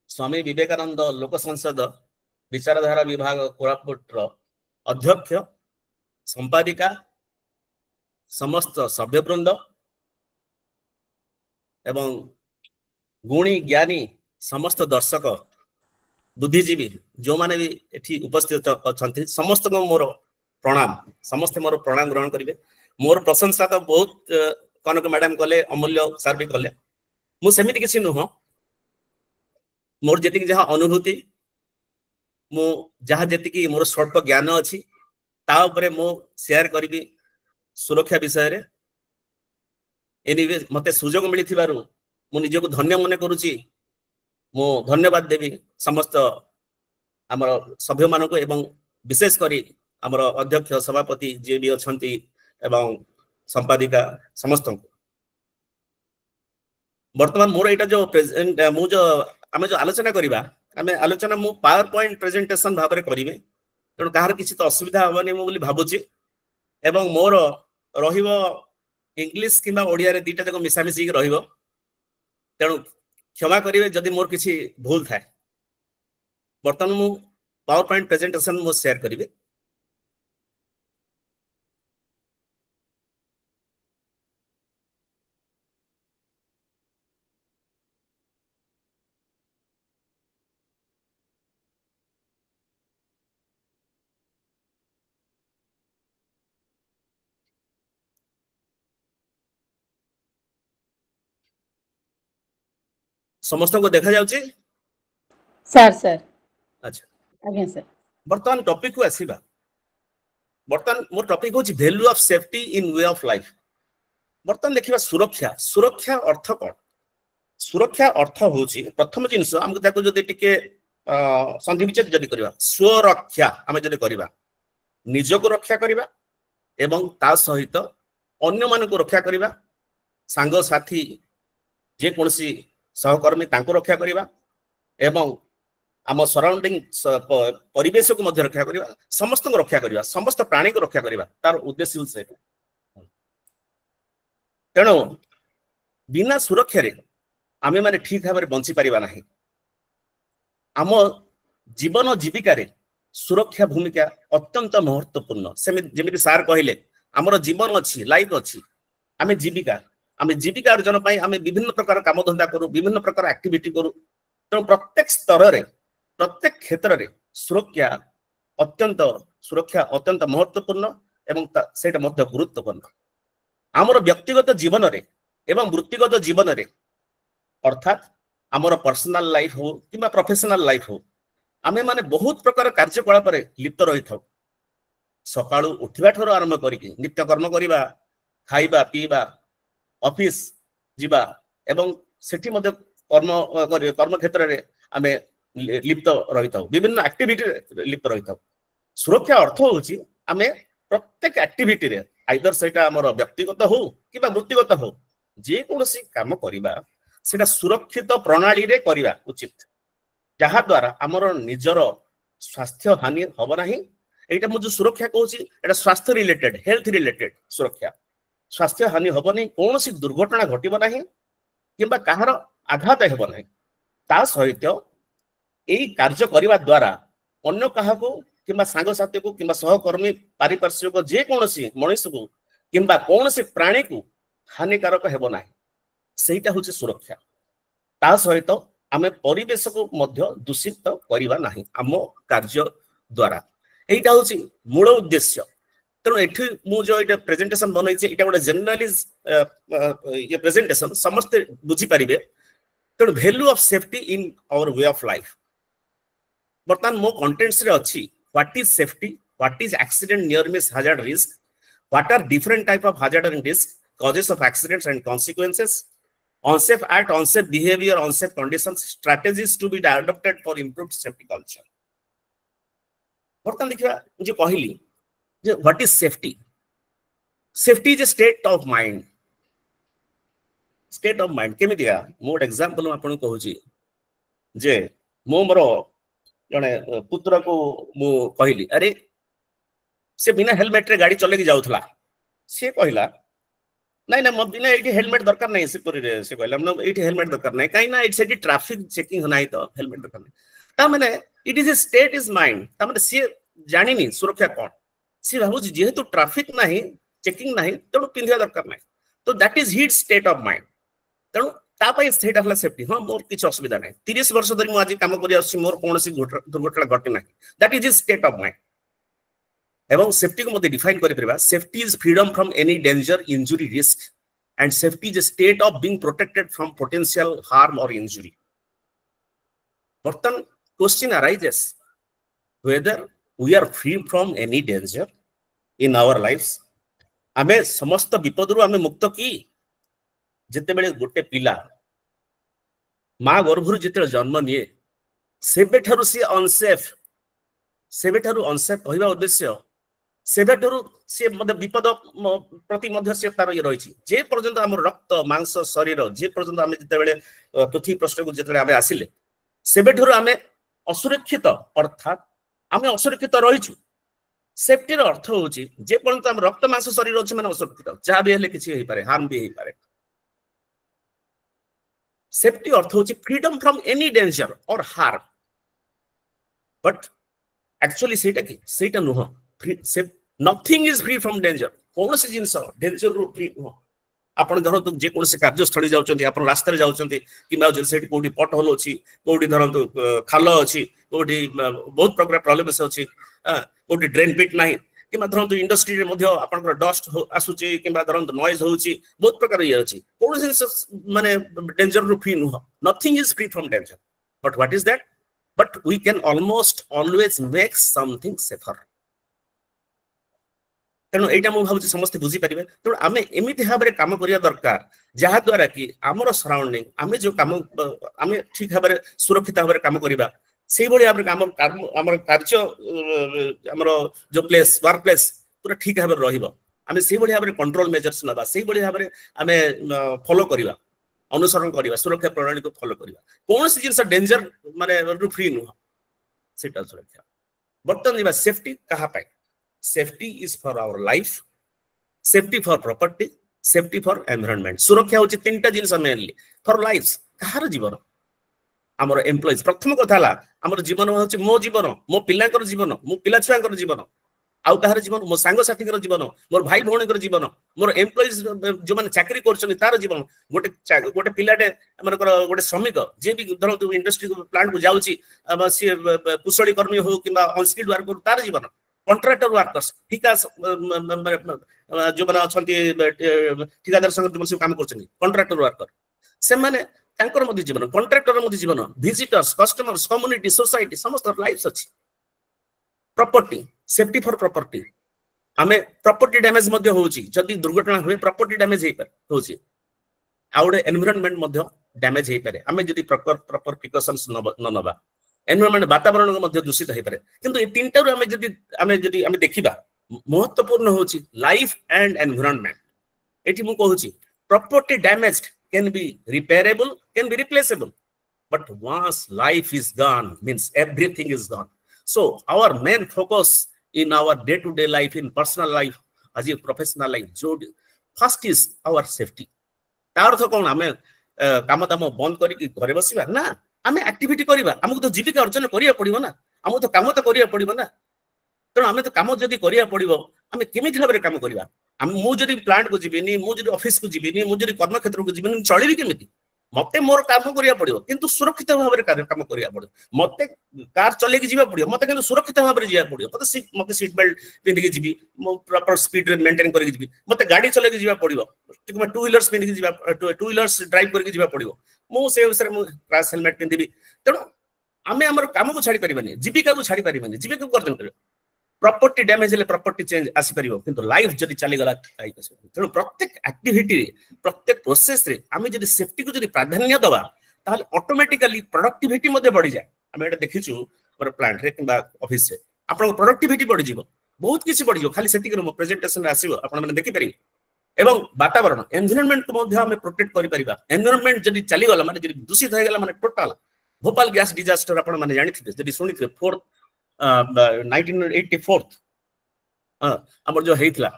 ସ୍ୱାମୀ ବିବେକାନନ୍ଦ ଲୋକ ସଂସଦ ବିଚାରଧାରା ବିଭାଗ କୋରାପୁଟର ଅଧ୍ୟକ୍ଷ, ସମ୍ପାଦିକା, ସମସ୍ତ ସଭ୍ୟବୃନ୍ଦ ଏବଂ ଗୁଣୀ ଜ୍ଞାନୀ ସମସ୍ତ ଦର୍ଶକ ବୁଦ୍ଧିଜୀବୀ ଯେଉଁମାନେ ବି ଏଠି ଉପସ୍ଥିତ ଅଛନ୍ତି, ସମସ୍ତଙ୍କୁ ମୋର ପ୍ରଣାମ। ସମସ୍ତେ ମୋର ପ୍ରଣାମ ଗ୍ରହଣ କରିବେ। ମୋର ପ୍ରଶଂସା ତ ବହୁତ କନକ ମ୍ୟାଡାମ କଲେ, ଅମୂଲ୍ୟ ସାର୍ ବି କଲେ। ମୁଁ ସେମିତି କିଛି ନୁହଁ। ମୋର ଯେତିକି ଯାହା ଅନୁଭୂତି, ମୁଁ ଯାହା ଯେତିକି ମୋର ସ୍ୱଳ୍ପ ଜ୍ଞାନ ଅଛି, ତା ଉପରେ ମୁଁ ସେୟାର କରିବି ସୁରକ୍ଷା ବିଷୟରେ। ଏନିୱେ ମତେ ସୁଯୋଗ ମିଳିଥିବାରୁ ମୁଁ ନିଜକୁ ଧନ୍ୟ ମନେ କରୁଛି। ମୁଁ ଧନ୍ୟବାଦ ଦେବି ସମସ୍ତ ଆମର ସଭ୍ୟମାନଙ୍କୁ ଏବଂ ବିଶେଷ କରି ଆମର ଅଧ୍ୟକ୍ଷ, ସଭାପତି ଯିଏ ବି ଅଛନ୍ତି ଏବଂ ସମ୍ପାଦିକା ସମସ୍ତଙ୍କୁ। ବର୍ତ୍ତମାନ ମୋର ଏଇଟା ଯୋଉ ଆମେ ଯୋଉ ଆଲୋଚନା କରିବା, ଆମେ ଆଲୋଚନା ମୁଁ ପାୱାର ପଏଣ୍ଟ ପ୍ରେଜେଣ୍ଟେସନ ଭାବରେ କରିବି। ତେଣୁ କାହାର କିଛି ତ ଅସୁବିଧା ହବନି ମୁଁ ବୋଲି ଭାବୁଛି। ଏବଂ ମୋର ରହିବ ଇଂଲିଶ କିମ୍ବା ଓଡ଼ିଆରେ ଦିଟା ଯାକ ମିଶାମିଶି ରହିବ। ତେଣୁ କ୍ଷମା କରିବେ ଯଦି ମୋର କିଛି ଭୁଲ ଥାଏ। ବର୍ତ୍ତମାନ ମୁଁ ପାୱାର ପଏଣ୍ଟ ପ୍ରେଜେଣ୍ଟେସନ ମୁଁ ସେୟାର କରିବି। ସମସ୍ତଙ୍କୁ ଦେଖା ଯାଉଛି? ସାର୍ ସାର୍ ଆଚ୍ଛା, ଆଜ୍ଞା ସାର୍। ବର୍ତ୍ତମାନ ଟପିକ କୁ ଆସିବା। ବର୍ତ୍ତମାନ ମୋର ଟପିକ ହେଉଛି value of safety in we of life. ବର୍ତ୍ତମାନ ଦେଖିବା ସୁରକ୍ଷା। ସୁରକ୍ଷା ଅର୍ଥ କ'ଣ? ସୁରକ୍ଷା ଅର୍ଥ ହେଉଛି ପ୍ରଥମ ଜିନିଷ, ଆମକୁ ତାକୁ ଯଦି ଟିକେ ସନ୍ଧିବିଚ୍ଛେଦ ଯଦି କରିବା, ସ୍ୱରକ୍ଷା ଆମେ ଯଦି କରିବା, ନିଜକୁ ରକ୍ଷା କରିବା ଏବଂ ତା ସହିତ ଅନ୍ୟମାନଙ୍କୁ ରକ୍ଷା କରିବା, ସାଙ୍ଗସାଥି ଯେକୌଣସି ସହକର୍ମୀ ତାଙ୍କୁ ରକ୍ଷା କରିବା ଏବଂ ଆମ ସରାଉଣ୍ଡିଂ ପରିବେଶକୁ ମଧ୍ୟ ରକ୍ଷା କରିବା, ସମସ୍ତଙ୍କୁ ରକ୍ଷା କରିବା, ସମସ୍ତ ପ୍ରାଣୀକୁ ରକ୍ଷା କରିବା, ତାର ଉଦ୍ଦେଶ୍ୟ ହେଉଛି ସେଇଟା। ତେଣୁ ବିନା ସୁରକ୍ଷାରେ ଆମେ ମାନେ ଠିକ ଭାବରେ ବଞ୍ଚି ପାରିବା ନାହିଁ। ଆମ ଜୀବନ ଜୀବିକାରେ ସୁରକ୍ଷା ଭୂମିକା ଅତ୍ୟନ୍ତ ମହତ୍ୱପୂର୍ଣ୍ଣ। ସେମିତି ଯେମିତି ସାର୍ କହିଲେ, ଆମର ଜୀବନ ଅଛି, ଲାଇଫ ଅଛି, ଆମେ ଜୀବିକା ଅର୍ଜନ ପାଇଁ ଆମେ ବିଭିନ୍ନ ପ୍ରକାର କାମଧନ୍ଦା କରୁ, ବିଭିନ୍ନ ପ୍ରକାର ଆକ୍ଟିଭିଟି କରୁ। ତେଣୁ ପ୍ରତ୍ୟେକ ସ୍ତରରେ, ପ୍ରତ୍ୟେକ କ୍ଷେତ୍ରରେ ସୁରକ୍ଷା ଅତ୍ୟନ୍ତ ମହତ୍ୱପୂର୍ଣ୍ଣ ଏବଂ ସେଇଟା ମଧ୍ୟ ଗୁରୁତ୍ୱପୂର୍ଣ୍ଣ। ଆମର ବ୍ୟକ୍ତିଗତ ଜୀବନରେ ଏବଂ ବୃତ୍ତିଗତ ଜୀବନରେ, ଅର୍ଥାତ୍ ଆମର ପର୍ସନାଲ ଲାଇଫ ହଉ କିମ୍ବା ପ୍ରଫେସନାଲ ଲାଇଫ ହଉ, ଆମେ ମାନେ ବହୁତ ପ୍ରକାର କାର୍ଯ୍ୟକଳାପରେ ଲିପ୍ତ ରହିଥାଉ। सकाळू उठिबा ठरो आरंभ करिके नित्य कर्म करिबा खाइबा पीबा ऑफिस जिबा एवं सेठी मध्ये कर्म क्षेत्र रे आमे लिप्त रहिता विभिन्न एक्टिविटी लिप्त रहिता सुरक्षा अर्थ होची आमे प्रत्येक एक्टिविटी रे आइदर सेटा हमर व्यक्तिगत हो किबा वृत्तिगत हो जे कोनोसी काम करिबा सेटा सुरक्षित प्रणाली रे करिबा उचित जहा द्वारा हमर निजर स्वास्थ्य हानि हब नाही एटा मु जो सुरक्षा कहूची एटा स्वास्थ्य रिलेटेड हेल्थ रिलेटेड सुरक्षा स्वास्थ्य हानि हब नहीं कोनोसी दुर्घटना घटिबो नाही किबा काहर आघात हेब नाही ता सहित एई कार्य करिबा द्वारा अन्य काहाको किबा सांग साथी को किबा सहकर्मी पारिपार्श्विक जे कोनोसी मनुष्य को किबा कोनोसी प्राणी को हानिकारक हेब नाही सेटा होची सुरक्षा ता सहित आमे परिवेश को मध्य दूषित करिबा नाही आम कार्य द्वारा एटा होची मूल उद्देश्य तेणु एठी मु जो एटा प्रेजेंटेशन बनैछि एटा गोटे जनरलाइज ये प्रेजेंटेशन समस्त बुझी परिबे तेणु value of safety in our way of life बर्तमान मो कंटेंट्स रे अछि what is safety what is accident near miss hazard risk what are different type of hazard and risk causes of accidents and consequences unsafe act unsafe behavior unsafe conditions strategies to be adopted for improved safety culture बर्तमान देखिबा जे कहली जे what is safety safety is a state of mind केमी दिया more example आपन कहूची जे मो मोर जने पुत्र को मु कहली अरे से बिना हेलमेट रे गाड़ी चले की जाउथला से कहला नहीं ना बिना एठी हेलमेट दरकार नहीं से करी रे से कहला हम एठी हेलमेट दरकार नहीं काई ना इट्स एठी ट्रैफिक चेकिंग नाही तो हेलमेट दरकार नहीं ता माने it is A state is mind ता माने से जानि नहीं सुरक्षा कोन से भाबु जेहेतु ट्रैफिक नाही चेकिंग नाही तो पिंधिया दरकार नहीं तो that is hit state of mind तेणु तापाई सेट हला सेफ्टी हाँ मोर किछ असुविधा नहीं 30 वर्ष धरि मु आज काम करि आसी मोर कोनोसी दुर्घटना घटे नाही that is state of mind एवं सेफ्टी को मते डिफाइन करि परबा safety is freedom from any danger injury risk and safety is a state of being protected from potential harm or injury बर्तन question arises whether we are free from any danger in our lives आमे समस्त विपद रु आमे मुक्त की जेते बेले गोटे पिला मां गर्भरु जेते जन्म निये सेबेठारु सी अनसेफ कहबा उद्देश्य सेबेठारु से मध्य विपद प्रति मध्य से तार ये रही जे पर्यंत हमर रक्त मांस शरीर जे पर्यंत आमे जेते बेले पृथ्वी पृष्ठ को जेते आमे आसिले सेबेठारु आमे असुरक्षित अर्थात आमे असुरक्षित रहिछु सेफ्टी रो अर्थ होची जे पर्यंत हम रक्त मांस शरीर अछि माने असुरक्षित जहा भी हेले किछि हेइ पारे हार्म भी हेइ पारे सेफ्टी अर्थ होची फ्रीडम फ्रॉम एनी डेंजर और हार्म बट एक्चुअली सेटा नुह nothing is free from danger कौन से जिंस डेंजर रू फ्री नुह आपण धरतु जे कोन से कार्यस्थली जाउचंती आपण रास्ता रे जाउचंती किबा जे सेठी कोडी पट होल अछि कोडी धरतु खाल अछि कोडी बहुत प्रकार प्रॉब्लम अछि कोडी ड्रेन पिट नाही किबा धरतु इंडस्ट्री रे मध्ये आपनकर डस्ट आसुची किबा धरतु नॉइज होउची बहुत प्रकार ये अछि कोन से माने डेंजर रू फ्री नुह nothing is free from danger but what is that but we can almost always make something safer तेणु एटा मु भाबुची समस्त बुझी परिबे तेणु आमे एमिति भाबरे काम करिया दरकार जहा द्वारा कि हमर सराउंडिंग आमे जो काम आमे ठीक भाबरे सुरक्षित भाबरे काम करिबा सेही बळी भाबरे काम हमर कार्य हमर जो प्लेस वर्क प्लेस पूरा ठीक भाबरे रहिबो आमे सेही बळी भाबरे कंट्रोल मेजर्स नबा सेही बळी भाबरे आमे फॉलो करिबा अनुसरण करिबा सुरक्षा प्रणाली को फॉलो करिबा कोन से जिंस डेंजर माने रु फ्री नु सेटा सुरक्षा बर्तन दिबा सेफ्टी कहा पाए safety is for our life safety for property safety for environment सुरक्षा होची तीनटा जिंस मेनली फॉर लाइफ कहार जीवन हमर एम्प्लॉइज प्रथम कथा ला हमर जीवन होची मो जीवन मो पिलाकर जीवन मो पिला छुआकर जीवन आउ कहार जीवन मो सांग साथीकर जीवन मोर भाई भौणीकर जीवन मोर एम्प्लॉइज जो माने चाकरी करछन तार जीवन गोटे पिलाटे हमरकर गोटे श्रमिक जे भी धरतु इंडस्ट्री प्लांट को जाउची से कुशली कर्मी हो किबा अनस्किल्ड वर्कर तार जीवन कॉन्ट्रैक्टर वर्कर्स ठिका जो माने अछंती ठिकादार संग जो काम करछन कॉन्ट्रैक्टर वर्कर से माने तांकर मध्ये जीवन कॉन्ट्रैक्टर मध्ये जीवन विजिटर्स कस्टमर्स कम्युनिटी सोसाइटी समस्त लाइफ अछि प्रॉपर्टी सेफ्टी फॉर प्रॉपर्टी आमे प्रॉपर्टी डैमेज मध्य होउची जदि दुर्घटना हुए प्रॉपर्टी डैमेज होउची आ गोटे एनवायरनमेंट मध्य डैमेज हे पारे आमे जदि प्रॉपर प्रिकॉशंस न नबा एनवायरनमेंट वातावरण मध्य दूषित हे पारे किंतु ए तीनटा रो आमे जदि देखिबा महत्वपूर्ण होउची लाइफ एंड एनवायरनमेंट एठी मु कहूची property damaged can be repairable can be replaceable but once life is gone means everything is gone. So our main focus in our day-to-day life, in personal life, as a professional life, first is our safety. तार अर्थ कौन आमे काम दाम बंद करी घरे बसिबा ना आमे एक्टिविटी करिबा हमको तो जीविका अर्जन करिया पड़िबो ना हमको तो काम तो करिया पड़िबो ना तेणु आमे तो काम जदि करिया पड़िबो आमे केमिति भाबरे काम करिबा मु जदि प्लांट को जीविनी मु जदि ऑफिस को जीविनी मु जदि कर्म क्षेत्र को जीविनी चलिबी केमिति मते मोर काम करिया पड़िबो किंतु सुरक्षित भाबरे काम करिया पड़िबो मते कार चले के जीवा पड़िबो मते किंतु सुरक्षित भाबरे जीवा पड़िबो मते सीट बेल्ट पिंधि के जीवी मो प्रॉपर स्पीड रे मेंटेन करके जीवी मते गाड़ी चले के जीवा पड़िबो ठीक मैं टू व्हीलर्स पिंधि के जीवा टू व्हीलर्स ड्राइव करके जीवा पड़िबो मो से उसरे मो क्रैश हेलमेट पिंधिबी तेणु आमे हमर काम को छाड़ी परिबानी जीविका को छाड़ी परिबानी जीविका को करते प्रॉपर्टी डैमेज ले प्रॉपर्टी चेंज आसी परिबो किंतु लाइफ जदि चली गला तेणु प्रत्येक एक्टिविटी प्रत्येक प्रोसेस रे आमे जदि सेफ्टी को जदि प्राधान्य दबा ताहले ऑटोमेटिकली प्रोडक्टिविटी मध्ये बढ़ी जाए आमे एटा देखिछु मोर प्लांट रे किबा ऑफिस रे आपन प्रोडक्टिविटी बढ़ी जीवो बहुत किछि बढ़ी जो खाली सेति के प्रेजेंटेशन रे आसीबो आपन माने देखि परिबे एवं वातावरण एनवायरनमेंट को मध्ये हमें प्रोटेक्ट करि परिबा एनवायरनमेंट जदि चली गला माने जदि दूषित हो गला माने टोटल भोपाल गैस डिजास्टर आपन माने जानि थिबे जदि सुनि थिबे 1984 हमर जो हेइतला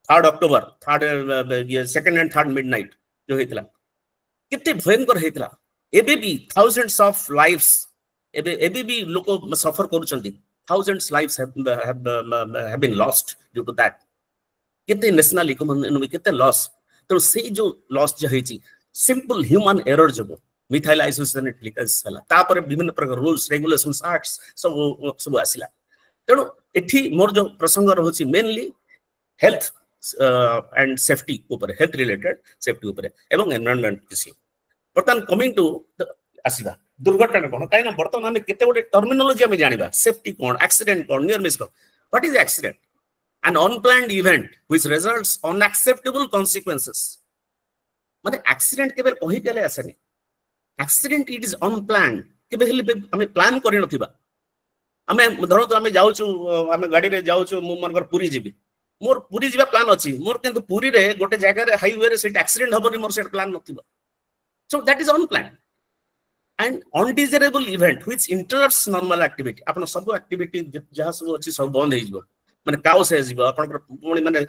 3 October 2nd and 3rd midnight जो हेइतला कितने भयंकर हेइतला एबे भी थाउजेंड्स ऑफ लाइव्स एबे भी लोक सफर करूचंती thousands lives have been lost due to that कितने नेशनल इकोनॉमी कितने लॉस तो से जो लॉस जो हेची सिंपल ह्यूमन एरर जो मिथाइल आइसोसिएटेड ग्लिकर्स हला तापर विभिन्न प्रकार रूल्स रेगुलेशंस एक्ट्स सब आसिला तेणु एठी मोर जो प्रसंग रहउची मेनली हेल्थ एंड सेफ्टी ऊपर हेल्थ रिलेटेड सेफ्टी ऊपर एवं एनवायरनमेंट किसी बर्तन कमिंग टू आसीबा दुर्घटना कोन काई ना बर्तन हम केते गोटे टर्मिनोलॉजी हम जानिबा सेफ्टी कोन एक्सीडेंट कोन नियर मिस कोन what is accident an unplanned event which results unacceptable consequences माने एक्सीडेंट केबे कहि केले आसनी एक्सीडेंट इट इज अनप्लान्ड केबे हेले हमें प्लान करि नथिबा हमें धरो तो हमें जाउछु हमें गाड़ी रे जाउछु मु मनकर पुरी जीबी मोर पुरी जीबा प्लान अछि मोर किंतु पुरी रे गोटे जगह रे हाईवे रे सेट एक्सीडेंट हबनी मोर सेट प्लान नथिबा so that is unplanned and undesirable event which interrupts normal activity अपन सब एक्टिविटी जहा सब अछि सब बंद हे जिवो माने काउस हे जिवो अपन पुणी माने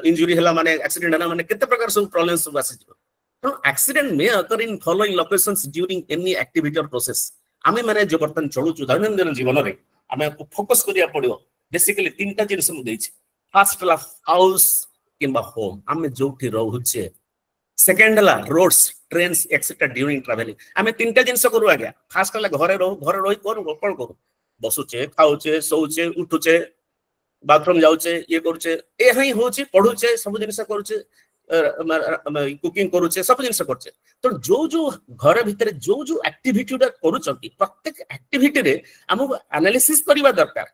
इंजुरी हला माने एक्सीडेंट हला माने केते प्रकार सब प्रॉब्लम्स सब आसी जिवो तो accident may occur in following locations during any activity और प्रोसेस आमे माने जो बर्तन चलुछु दैनंदिन जीवन रे आमे फोकस करिया पड़ियो बेसिकली तीनटा जिनिस मु देछि फर्स्ट ला हाउस किंबा होम आमे जोठी रहउछे सेकंड ला roads trains etcetera during travelling आमे तीनटा जिनिस करू आज्ञा फर्स्ट ला घरे रही करू बसुचे खाउचे सोउचे उठुचे बाथरूम जाउचे ये करूचे ए हई होची पढुचे सब जिनिस करूचे कुकिंग करूचे सब जिनिस करचे तो जो घर भीतर जो एक्टिविटी करूचंती प्रत्येक एक्टिविटी रे हमको एनालिसिस करबा दरकार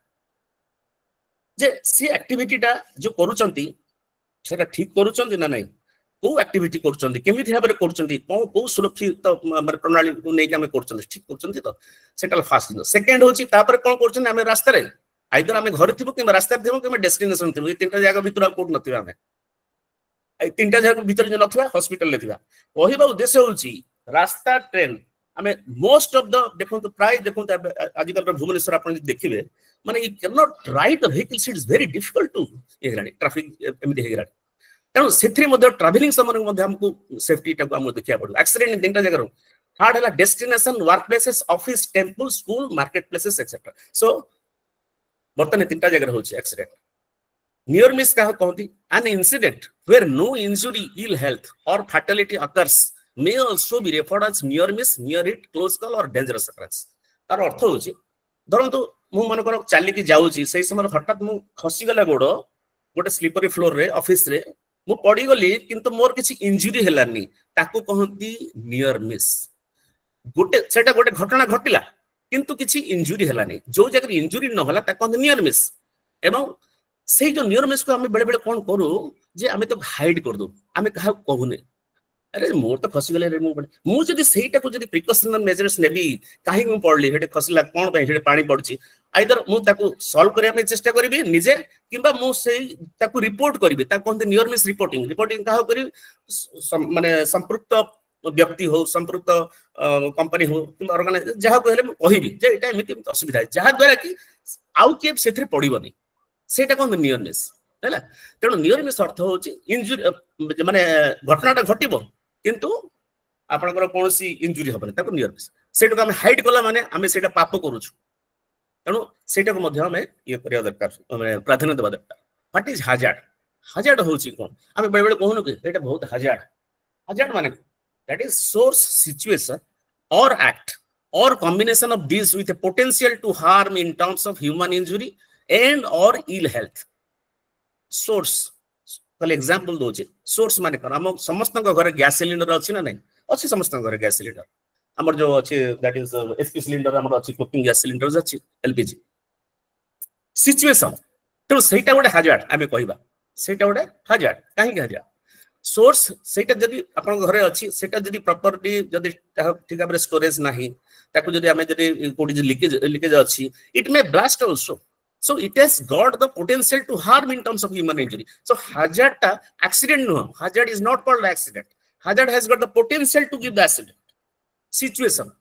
जे सी एक्टिविटीटा जो करूचंती सेटा ठीक करूचंती ना नहीं को एक्टिविटी करूचंती केमिति भाबरे करूचंती को सुरक्षित माने प्रणाली को नै के हम करूचंती ठीक करूचंती तो सेटा फास्ट दिन सेकंड होची तापर कोन करूचंती हम रास्ता रे आइदर हम घर थिबो कि रास्ता रे थिबो कि डेस्टिनेशन थिबो तीनटा जगह भीतर कोड नथिबा हम तीनटा जगह भीतर जो नथिबा हॉस्पिटल ले थिबा कहबा उद्देश्य होची रास्ता ट्रेन हमें मोस्ट ऑफ द देखो तो प्राय देखो आजकल भुवनेश्वर आप देखिए माने you can not ride the vehicles it is very difficult to एग्रानी ट्रैफिक एमिति हेग्रानी तेणु सेथि मध्ये ट्रैवलिंग समय मध्ये हमको सेफ्टी टाको हम देखिया पड़ो एक्सीडेंट तीनटा जगह थर्ड हला destination work places office temple school market places etcetera so बर्तन तीनटा जगह होची एक्सीडेंट नियर मिस का कहती an incident where no injury ill health or fatality occurs may also be referred as near miss near hit close call or dangerous occurrence तार अर्थ होची धरंतु मु मन कर चाली की जाउची सेही समय हठात मु खसी गला गोडो गोटे स्लीपरी फ्लोर रे ऑफिस रे मु पड़ी गली किंतु मोर किछि इंजुरी हेलानी ताको कहती नियर मिस गोटे सेटा गोटे घटना घटिला किंतु किछि इंजुरी हेलानी जो जगह इंजुरी न होला ता कहती नियर मिस एवं से जो नियर मिस को आम बेले बेले कौन करूँ जे आम तो हाइड कर दू आम क्या कहूने अरे मोर तो खसीगले मुझे सहीटा को प्रिकॉशनल मेजर्स नेबी कहीं मुझे पढ़ली हेटे खसला कौन हेटे पानी पड़ची आइदर मुझे सॉल्व करने चेष्टा करी निजे किंबा मुझे रिपोर्ट करी कहते नियर मिस रिपोर्टिंग रिपोर्टिंग क्या करी माने संपृक्त व्यक्ति हो संपृक्त कंपनी हो कि ऑर्गेनाइजेशन जहाँ कहले कहबी जे एटा एमिति असुविधा है जहाँ द्वारा कि आउ के सेथरे पड़िबनी सेटा कहते नियर मिस है तेणु नियर मिस अर्थ हूँ इंजुरी माने घटनाटा घटिबो किंतु आपनकर कौन सी इंजुरी हबनी ताको नियर मिस सेटा हम हाइड कला माने आमे सेटा पाप करूछु तेणु सेटा को मध्य हमें ये करिया दरकार माने प्राधान्य देबा दरकार व्हाट इज हजार्ड हजार्ड होची कोन आमे बेले बेले कहनु कि एटा बहुत हजार्ड हजार्ड माने that is source situation or act or combination of these with a potential to harm in terms of human injury and or ill health source कल example दोचे source माने कोन हम समस्त घर गैस सिलिंडर अछि ना नहीं अछि समस्त घर गैस सिलिंडर हमर जो अछि दैट इज एचपी सिलिंडर हमर अछि कुकिंग गैस सिलिंडर अछि एलपीजी सिचुएशन तो सेटा गोटे हजार्ड आमे कहबा सेटा गोटे हजार्ड काहे के हजार्ड सोर्स सेटा जदी अपन घरे अछि सेटा जदी प्रॉपर्टी जदी ठीक भाबरे स्टोरेज नाही ताको जदी हमें जदी कोडी लीकेज अछि it may blast also so it has got the potential to harm in terms of human injury so hazard ta accident no hazard is not called accident hazard has got the potential to give the accident situation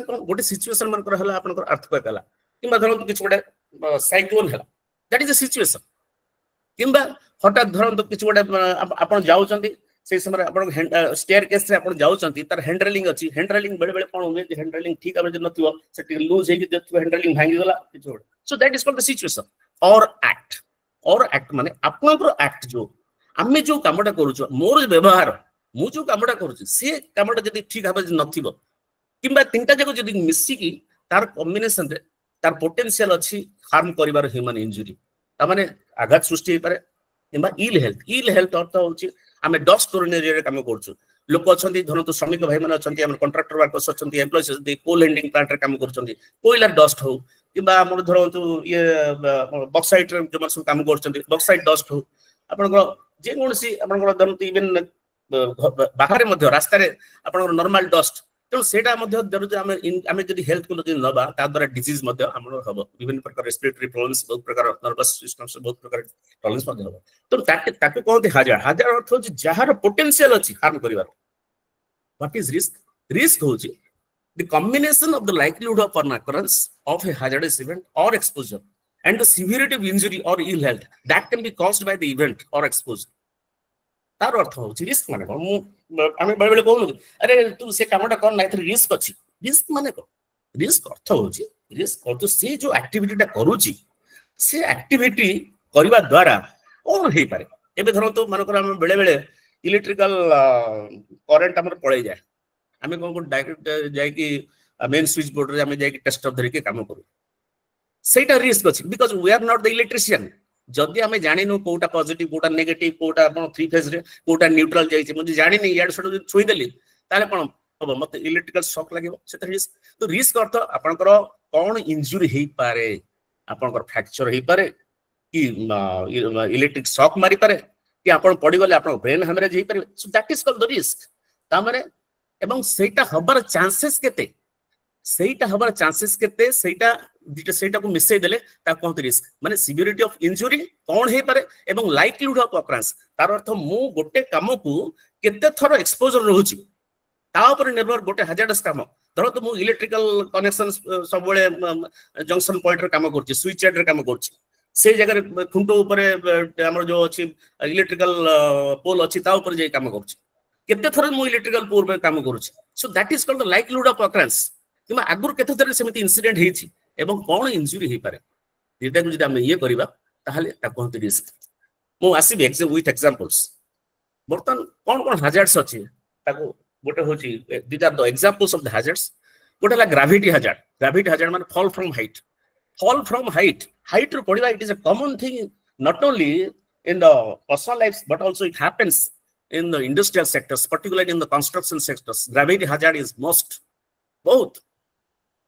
को गोटे situation मन कर हला अपन earthquake हला किबा धरन किछ गोटे cyclone हला दैट इज अ सिचुएशन किबा हठात धरन किछ गोटे अपन जाउचंती से समय अपन स्टेयर केस रे अपन जाउचंती तार हैंडलिंग अछि हैंडलिंग बेले बेले कोन होय जे हैंडलिंग ठीक आबे नथियो से लूज हे कि जे हैंडलिंग भांगी गला किछ गोटे so that is called the situation or act माने अपन को एक्ट जो आमे जो कामटा करूछु मोर व्यवहार मु जो कामटा करूछु से कामटा जदी ठीक आबे नथिबो किबा तीनटा जको जदी मिसी की तार कॉम्बिनेशन रे तार पोटेंशियल अछि हार्म करिवार ह्यूमन इंजुरी ता माने आघात सृष्टि हे पारे किबा इल हेल्थ अर्थ होछि आमे डस्ट स्टोरेज एरिया रे काम करछु लोक अछंती धरन तो श्रमिक भाई माने अछंती हम कॉन्ट्रैक्टर वर्कर्स अछंती एम्प्लॉयज अछंती कोल हैंडलिंग प्लांट रे काम करछंती कोइला डस्ट हो किबा हमर धरंतु ये बॉक्साइट रे जो सब काम करछंती बॉक्साइट डस्ट हो आपन को जे कोनसी आपन को धरंतु इवन बाहर मध्य रास्ता रे आपन नॉर्मल डस्ट तो सेटा मध्य जरूर आमे जदी हेल्थ को जदी नबा ता द्वारा डिजीज मध्य हमर हबो विभिन्न प्रकार रेस्पिरेटरी प्रॉब्लम्स बहुत प्रकार नर्वस सिस्टम से बहुत प्रकार प्रॉब्लम्स मध्य हबो तो ताके कहते हजार अर्थ हो जहार पोटेंशियल अछि हार्म करिवार व्हाट इज रिस्क हो the combination of the likelihood of an occurrence of a hazardous event or exposure and the severity of injury or ill health that can be caused by the event or exposure तार अर्थ हो risk माने आमे बेले बेले कहू अरे तू से कामटा कर ना रिस्क अछि रिस्क माने को रिस्क अर्थ हो रिस्क अर्थ से जो एक्टिविटीटा करूची से एक्टिविटी करबा द्वारा कोन हे पारे एबे धरो तो मन कर हम बेले बेले इलेक्ट्रिकल करंट हमर पळै जाय आमे कोन डायरेक्ट जाय कि मेन स्विच बोर्ड रे आमे जाय कि टेस्ट ऑफ धरि के काम करू सेटा रिस्क अछि because we are not the electrician जदि आमे जानिनु कोटा पॉजिटिव कोटा नेगेटिव कोटा अपन थ्री फेज रे कोटा न्यूट्रल जाय छै मुझे जानि नै याड सड छुई देली ताले कोन अब मते इलेक्ट्रिकल शॉक लागेबो सेटा रिस्क तो रिस्क अर्थ आपनकर कोन इंजुरी हे पारे आपनकर फ्रैक्चर हे पारे कि इलेक्ट्रिक शॉक मारी पारे कि आपन पड़ी गले आपन ब्रेन हेमरेज हे पारे सो that is called the risk ता माने एवं सेटा हबार चांसेस केते सेटा सेटा को मिसै देले ता कोन रिस्क माने सिवियरिटी ऑफ इंजुरी कोन हे पारे एवं लाइक्लीहुड ऑफ अकरेंस तार अर्थ मु गोटे काम को केते थरो एक्सपोजर रहउची ता ऊपर निर्भर गोटे हजार्डस काम धरो तो मु इलेक्ट्रिकल कनेक्शन सब बेले जंक्शन पॉइंट रे काम करची स्विच यार्ड रे काम करची से जगह रे खुंटो ऊपर हमर जो अछि इलेक्ट्रिकल पोल अछि ता ऊपर जे काम करची केते थरो मु इलेक्ट्रिकल पोल पे काम करूची so that is called the likelihood of occurrence किमा आगुर केते थरो सेमिति इंसिडेंट हेची एवं कोन इंजुरी हे पारे जेटा को जदी हम ये करबा ताहाले ता कोन रिस्क मु आसी विथ एग्जांपल्स बर्तन कोन हजार्ड्स अछि ताको गोटे होची these are the examples of the hazards गोटे ला ग्रेविटी हजार्ड माने फॉल फ्रॉम हाइट रो पडिबा it is a common thing not only in the personal life but also it happens in the industrial sectors, particularly in the construction sectors. Gravity hazard is most both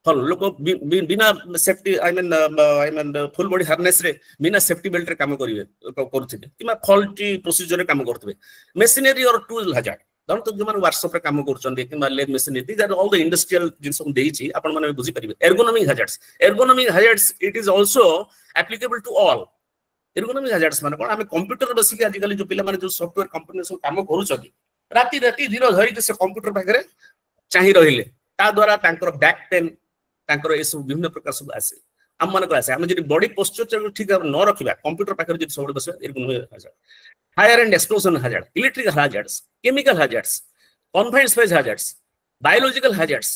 फल लोक बिना safety I mean full body harness रे बिना safety belt रे काम करिवे करथिबे keema faulty procedure रे काम करथिबे मशीनरी और टूल हजार्ड धर तो जो वर्कशॉप रे काम करछन किमा लेग machinery these are all the industrial जिंस हम देइछि आपण माने बुझी परिबे ergonomic hazards it is also applicable to all ergonomic hazards माने कोन हमें कंप्यूटर बसिक आज काली जो पिला माने जो सॉफ्टवेयर कंपनी सब काम करूछथि राती दिन धरि से कंप्यूटर पाखरे चाहि रहिले ता द्वारा तांकर बैक पेन तांकर ए सब विभिन्न प्रकार सब आसे हम मन को आसे हम जदि बॉडी पोस्चर ठीक न रखिबा कंप्यूटर पाखरे जदि सब बस ergonomic hazard fire and explosion hazard electrical hazards chemical hazards confined space hazards biological hazards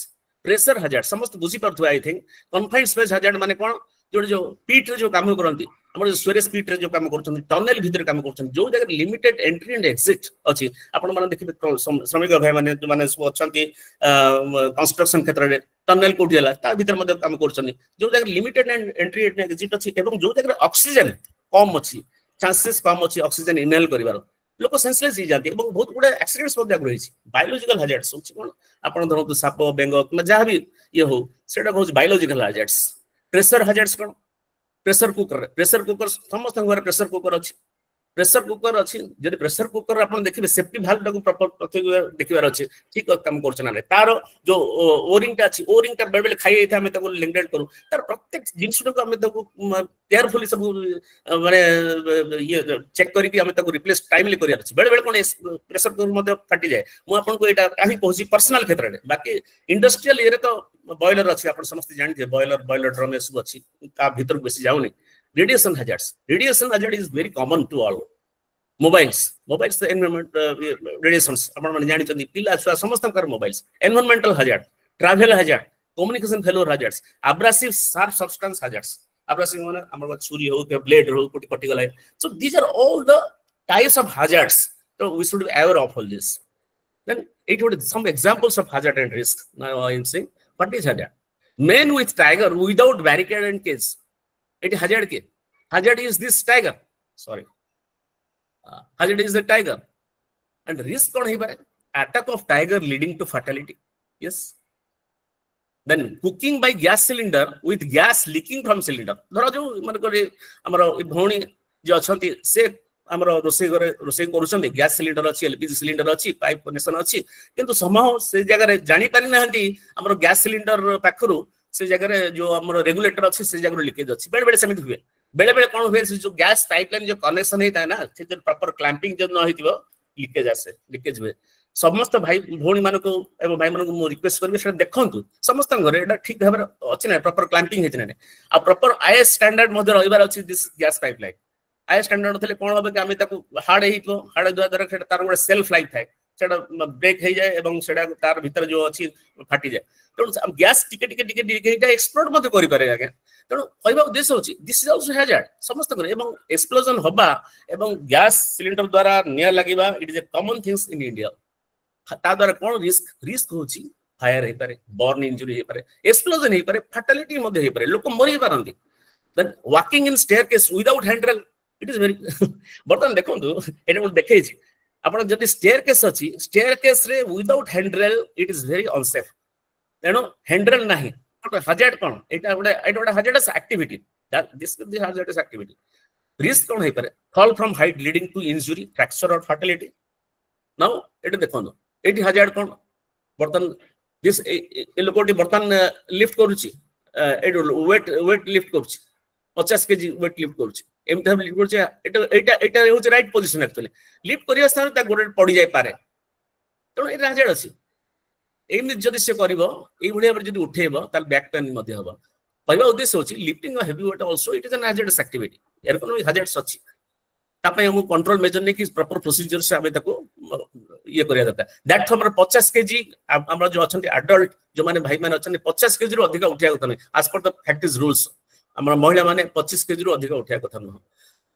pressure hazard समस्त बुझी परथु I think confined space hazard माने कोन जो पीठ रे जो काम करंती हमर स्टोरेज पीठ रे जो काम करछन टनल भीतर काम करछन जो जगह लिमिटेड एंट्री एंड एग्जिट अछि आपण माने देखिबे श्रमिक भाई माने जो माने सब अछंती कंस्ट्रक्शन क्षेत्र रे टनल कोठी हला ता भीतर मध्ये काम करछन जो जगह लिमिटेड एंट्री एंड एग्जिट अछि एवं जो जगह ऑक्सीजन कम अछि चांसेस कम अछि ऑक्सीजन इनहेल करिवार लोक सेंसलेस ही जाती एवं बहुत गुडे एक्सीडेंट्स मध्ये रही बायोलॉजिकल हजार्ड्स होछि कोन आपण धरतु साप बेंग कि जहाँ भी ये हो सेटा होछि बायोलॉजिकल हजार्ड्स प्रेशर हजार्ड्स कोन प्रेशर कुकर समस्त घर प्रेशर कुकर अच्छी जदि प्रेशर कुकर आप देखिए सेफ्टी भाल्व टाको प्रॉपर देखिबार अच्छे ठीक काम करछना तार जो ओरिंग अच्छी ओरिंग बेले बेले खाई जाए आम लिंगडेड करूँ तार प्रत्येक जिनटा को आम केयरफुली सब माने ये चेक करके आम रिप्लेस टाइमली करार अच्छे बेले बेले कौन प्रेशर कुकर फाटी जाए मुझे यहाँ कहीं कहूँ पर्सनाल क्षेत्र में बाकी इंडस्ट्रियल ये तो बॉयलर अच्छी आप समस्त जानते बॉयलर ड्रम सब अच्छी भीतर बेसी जाऊनी radiation hazard is very common to all mobiles environment radiations आपण माने जानि चंदी पिला छुआ समस्त कर mobiles environmental hazard travel hazard communication failure hazards abrasive sharp substance hazards abrasive माने हमर छुरी हो के ब्लेड हो कोटी कटि गलाय so these are all the types of hazards so we should be aware of all this. Then it would some examples of hazard and risk. Now I am saying what is hazard? Men with tiger without barricade and cage. It is hazard ke. Hazard is this tiger. Sorry. Hazard is the tiger. And risk on here attack of tiger leading to fatality. Yes. Then cooking by gas cylinder with gas leaking from cylinder. धरा जो मन करे हमरो भौणी जो अछंती से हमरो रोसे करूछंती gas cylinder अछि LPG cylinder अछि पाइप कनेक्शन अछि किंतु समहाउ से जगह रे जानि पारि नहंती हमरो गैस सिलिंडर पाखरु से जगह रे जो हमरो रेगुलेटर अछि से जगह लीकेज अछि बेले बेले समित हुए बेले बेले कोन हुए जो गैस पाइपलाइन जो कनेक्शन हेता ना से जो प्रॉपर क्लैंपिंग जो न होइतिबो लीकेज हुए समस्त भाई भौणी मानको एवं भाई मानको मो रिक्वेस्ट करबे से देखंतु समस्त घरे एटा ठीक भाबे अछि ना प्रॉपर क्लैंपिंग हेति ना आ प्रॉपर आईएस स्टैंडर्ड मध्ये रहिबार अछि this gas pipeline IS standard नथले कोन होबे कि आमे ताकू हार्ड हेइतो हार्ड द्वारा सेटा तार गोटे सेल्फ लाइफ थाए सेटा ब्रेक हे जाए एवं सेटा तार भीतर जो अछि फाटी जाए तो गैस टिके एटा एक्सप्लोड मध्ये करि पारे आगे तो कहबा उद्देश्य होछि दिस इज आल्सो हैजार्ड समस्त करे एवं एक्सप्लोजन होबा एवं गैस सिलिंडर द्वारा निया लागिबा it is a common things in India ता द्वारा कोन रिस्क होछि फायर हे पारे बर्न इंजुरी हे पारे एक्सप्लोजन हे पारे फैटालिटी मध्ये हे पारे लोक मरि पारंती then walking in staircase without handrail it is very बर्तन देखंतु एटा मो देखै छी आपण जदि स्टेयरकेस अछि स्टेयरकेस रे without handrail it is very unsafe तेनो हैंडरेल नाही हजार्ड कोन एटा गोटे hazardous activity that this is the hazardous activity risk कोन हे पारे fall from height leading to injury fracture और फैटालिटी नाउ एटा देखंतु एटी हजार्ड कोन बर्तन दिस ए लोकोटी बर्तन लिफ्ट करूची वेट लिफ्ट करूची 50 केजी वेट लिफ्ट करूची एमते हम लिफ्ट करूची एटा होची राइट पोजीशन एक्चुअली लिफ्ट करिया स्थान ता गोडे पड़ी जाय पारे तो ए हजार्ड अछि एमि जदि से करबो ए भलिया पर जदि उठेबो ताल बैक पेन मध्ये हबो कहबा उद्देश्य होची lifting a heavy weight also it is an hazardous activity एर कोनो हजार्ड्स अछि तापय हम कंट्रोल मेजर ने कि प्रॉपर प्रोसीजर से आबे ताको ये करिया दता दैट हमर 50 केजी हमरा जो अछंती एडल्ट जो माने भाई माने अछंती 50 केजी रो अधिक उठिया कथा नै as per the factories rules हमरा महिला माने 25 केजी रो अधिक उठिया कथा न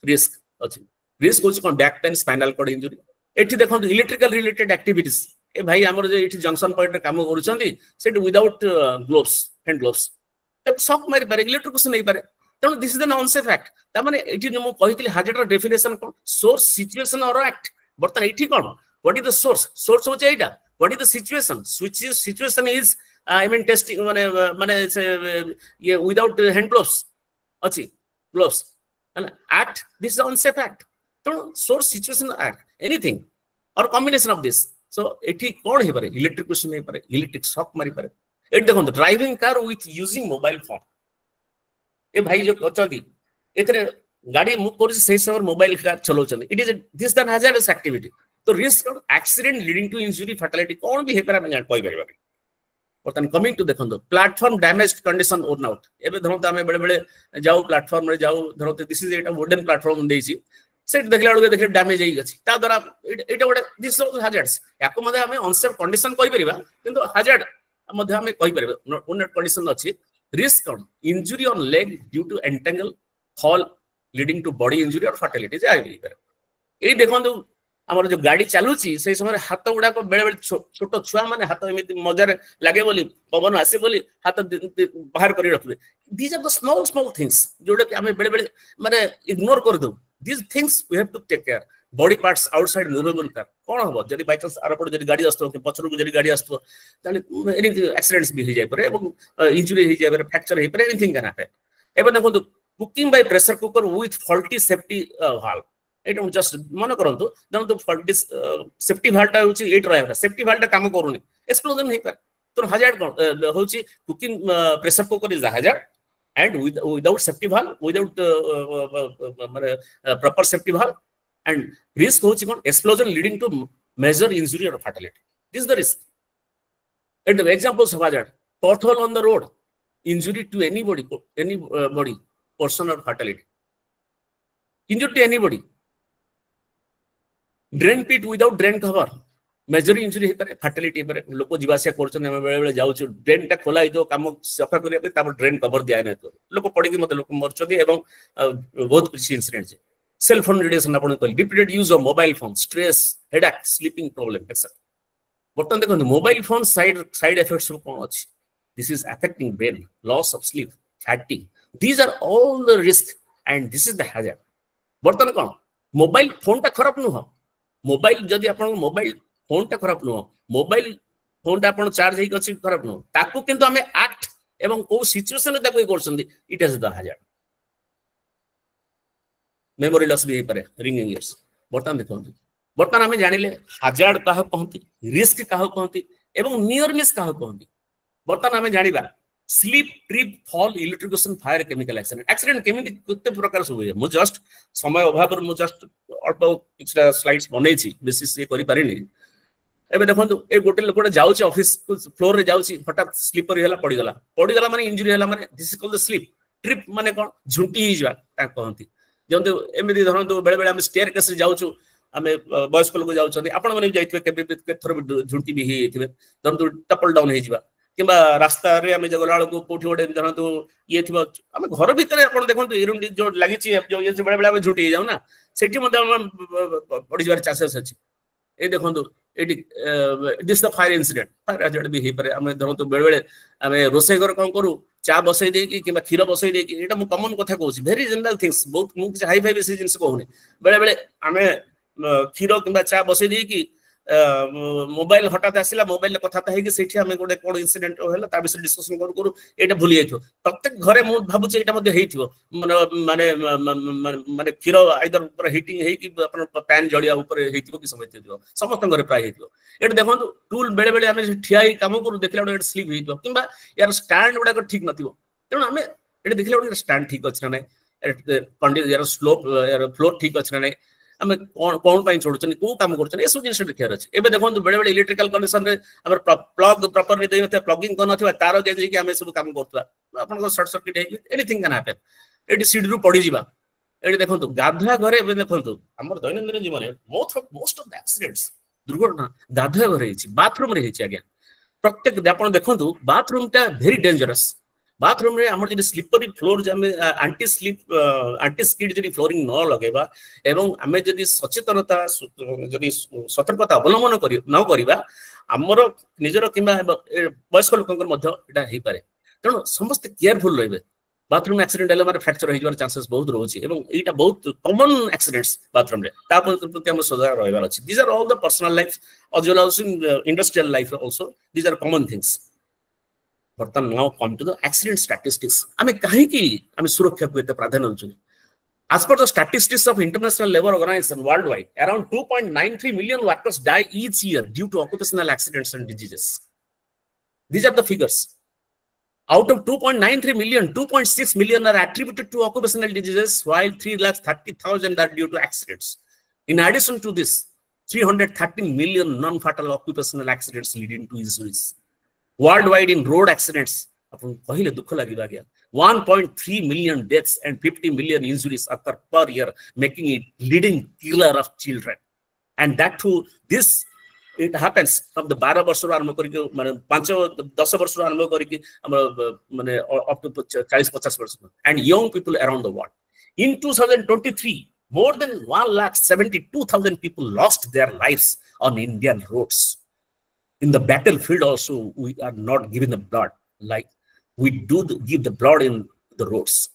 रिस्क अछि रिस्क होची कोन back pain spinal cord injury एठी देखंतु इलेक्ट्रिकल रिलेटेड एक्टिविटीज ए भाई हमर जे एठी जंक्शन पॉइंट रे काम करूछंती सेट विदाउट ग्लोव्स हैंड ग्लोव्स एक शॉक मारि पारे इलेक्ट्रिकुशन नै पारे तो this is an unsafe act ता माने एठी मो कहितली हजार्ड रो डेफिनेशन कोन सोर्स सिचुएशन और एक्ट बर्तन एठी कोन व्हाट इज द सोर्स होचे एटा what is the situation situation is I mean testing माने माने ये विदाउट हैंड ग्लोव्स अच्छी gloves act this is unsafe act तो source situation act anything or combination of this so एठी कोन हे पारे इलेक्ट्रिक क्वेश्चन हे पारे इलेक्ट्रिक शॉक मारी पारे एट देखो driving car with using mobile phone ए भाई जो अछंती एतरे गाड़ी मूव कर से समय मोबाइल कार चलाउछन it is this the hazardous activity तो risk of accident leading to injury fatality कोन भी हे पारे मैं कोइ परबा बर्तन कमिंग टू देखो platform damage condition worn out एबे धरते आमे बेले बेले जाऊ प्लेटफॉर्म रे जाऊ धरते this is Etah wooden platform देछि सेट देखला लोग देखले डैमेज हेइ गछि ता द्वारा एटा गोटे दिस हैजर्ड्स याको मध्ये आमे अनसेफ कंडीशन कहि परिबा किंतु हैजर्ड मध्ये आमे कहि परिबा ओन कंडीशन अछि risk on injury on leg due to entangle fall leading to body injury और फैटालिटी जे आइ ए देखंतु हमर जो गाड़ी चालुची से समय हाथ गुडा को बेले बेले छोटो छुआ माने हाथ एमिति मजार लागे बोली पवन आसे बोली हाथ बाहर करी रखबे these are the small small things जोडे कि हमें बेले बेले माने इग्नोर कर दो these things we have to take care body parts outside movable car कोन हो जदी बाय चांस आरपड़ जदी गाड़ी आस्तो कि पछरु को जदी गाड़ी आस्तो ताले एनी एक्सीडेंट्स भी हो जाय परे एवं इंजुरी हो जाय परे फ्रैक्चर हो परे एनीथिंग कैन हैपन एबे देखो cooking by pressure cooker with faulty safety valve Etah just मन करंतु जन तो फॉल्टी सेफ्टी वाल्व होची एट रहबा सेफ्टी वाल्व काम करूनी एक्सप्लोजन हे पर तो हजार्ड कोन होची cooking pressure cooker is hazard and without safety valve without माने proper safety valve and risk होची कोन explosion leading to major injury or fatality this is the risk and the examples of hazard pothole on the road injury to anybody body person or fatality injury to anybody drain pit without drain cover major injury हे पारे fatality हे पारे लोक जीवासिया करछन हम बेले बेले जाउछ drain टा खोला हितो काम सफा करिया पे तापर ड्रेन कवर दिया नै तो लोक पड़ी कि मते लोक मरछथि एवं बहुत कुछ इंसिडेंट छै सेल फोन रेडिएशन आपण कहली repeated use of mobile phone stress headache sleeping problem etcetera बर्तन देखो मोबाइल फोन साइड इफेक्ट्स कोन अछि this is affecting brain loss of sleep fatigue these are all the risk and this is the hazard बर्तन कोन mobile phone टा खराब न हो मोबाइल जदी आपण मोबाइल फोन टा खराब नो मोबाइल फोन टा आपण चार्ज हेक अछि खराब नो ताकू किंतु हमें एक्ट एवं को सिचुएशन ताकू ए करछंदी it is the hazard memory loss भी हे पारे रिंगिंग इयर्स बर्तन देखो बर्तन हमें जानिले हैजर्ड काह कहंती रिस्क काह कहंती एवं नियर मिस काह कहंती बर्तन हमें जानिबा slip trip fall electrocution fire chemical accident केमिति कते प्रकार सब मु जस्ट समय अभाव पर मु जस्ट अल्प किछटा स्लाइड्स बनै छी बेसिस ये करि पारिनी एबे देखंतु ए गोटे लोकटा जाउछ ऑफिस फ्लोर रे जाउछ हठात स्लीपर हैला पड़ी गला माने इंजुरी हैला माने this is called the sleep trip माने कोन झुंटी ही जा ता कहंती जंतु एमिति धरंतु बेले बेले हम स्टेयर केस रे जाउछु हमें वयस्क लोक जाउछथि आपण माने जाइथबे केबे थोर झुंटी भी हेथिबे धरंतु टपल डाउन हे जिबा किंबा रास्ता रे हमें जगला को कोठी ओडे धरंतु ये थिबो हम घर भीतर आपण देखंतु एरुम जो लागि छी जो ये बेले बेले हम झुंटी जाउ ना सेठी मते हम पड़ी जबार चांसेस अछि ए देखंतु eighty this the fire incident fire hazard भी हे परे हम धरंतु बेले बेले हम रोसे घर कोन करू चा बसई दे कि किंबा खीर बसई दे कि एटा मु कॉमन कथा कहूची वेरी जनरल थिंग्स बहुत मु हाई फाई बेसी जिंस कहूनी बेले बेले हमें खीर किंबा चा बसई दे कि मोबाइल हठात आसिला मोबाइल कथा हे कि सेठी हम गोटे कोन इंसिडेंट होला ता विषय डिस्कशन करू एटा भूली जाइथो प्रत्येक घरे मु भाबुची एटा मध्ये हेइथिबो माने माने खीर आइदर ऊपर हीटिंग हे कि अपन पैन जड़िया ऊपर हेइथिबो कि समय थिबो समस्त घरे प्राय हेइथिबो एटा देखंतु टूल बेले बेले हम ठिया ही काम करू देखला एटा स्लिप हेइथिबो किंबा यार स्टैंड उडा ठीक नथिबो तेनु हम एटा देखला एटा स्टैंड ठीक अछि ना कंडी यार स्लोप यार फ्लोर ठीक अछि ना हमें कौन पाई छोड़छन को काम करछन ए सब जिंस देखियार अछि एबे देखंतु बेले बेले इलेक्ट्रिकल कनेक्शन रे हमर प्लग प्रॉपर रे देते प्लगिंग कोन नथिबा तार जे कि हमें सब काम करतबा आपन को शॉर्ट सर्किट हे एनीथिंग कैन हैपन एटी सीडी रु पड़ी जिबा एटी देखंतु गाधा घरे एबे देखंतु हमर दैनंदिन जीवन रे मोस्ट ऑफ द एक्सीडेंट्स दुर्घटना गाधा घरे हिची बाथरूम रे हिची आगे प्रत्येक आपन देखंतु बाथरूम ता वेरी डेंजरस बाथरूम रे हमर जे स्लिपरी फ्लोर जे हम एंटी स्किड जे फ्लोरिंग न लगेबा एवं हमें जदी सचेतनता जदी सतर्कता अवलंबन करी न करिबा हमर निजर किबा वयस्क लोकंकर मध्ये एटा हे पारे तनो समस्त केयरफुल रहबे बाथरूम एक्सीडेंट हले मारे फ्रैक्चर हो जवार चांसेस बहुत रहउची एवं एटा बहुत कॉमन एक्सीडेंट्स बाथरूम रे तापर प्रति हम सजग रहबार अछि these are all the personal life as well as in industrial life also these are common things बर्तमान now come to the accident statistics आमे काहे की आमे सुरक्षा को एते प्राधान्य दउछु as per the statistics of International Labour Organization worldwide around 2.93 million workers die each year due to occupational accidents and diseases. These are the figures. Out of 2.93 million, 2.6 million are attributed to occupational diseases, while 330,000 are due to accidents. In addition to this, 313 million non-fatal occupational accidents leading to injuries. Worldwide in road accidents, 1.3 million deaths and 50 million injuries occur per year, making it leading killer of children. And that too, this it happens from the 12 वर्ष आरंभ करके माने 5-10 वर्ष आरंभ करके माने up to 40-50 वर्ष and young people around the world. In 2023, more than 1,72,000 people lost their lives on Indian roads. In the battlefield also, we are not giving the blood like we do give the blood in the roads.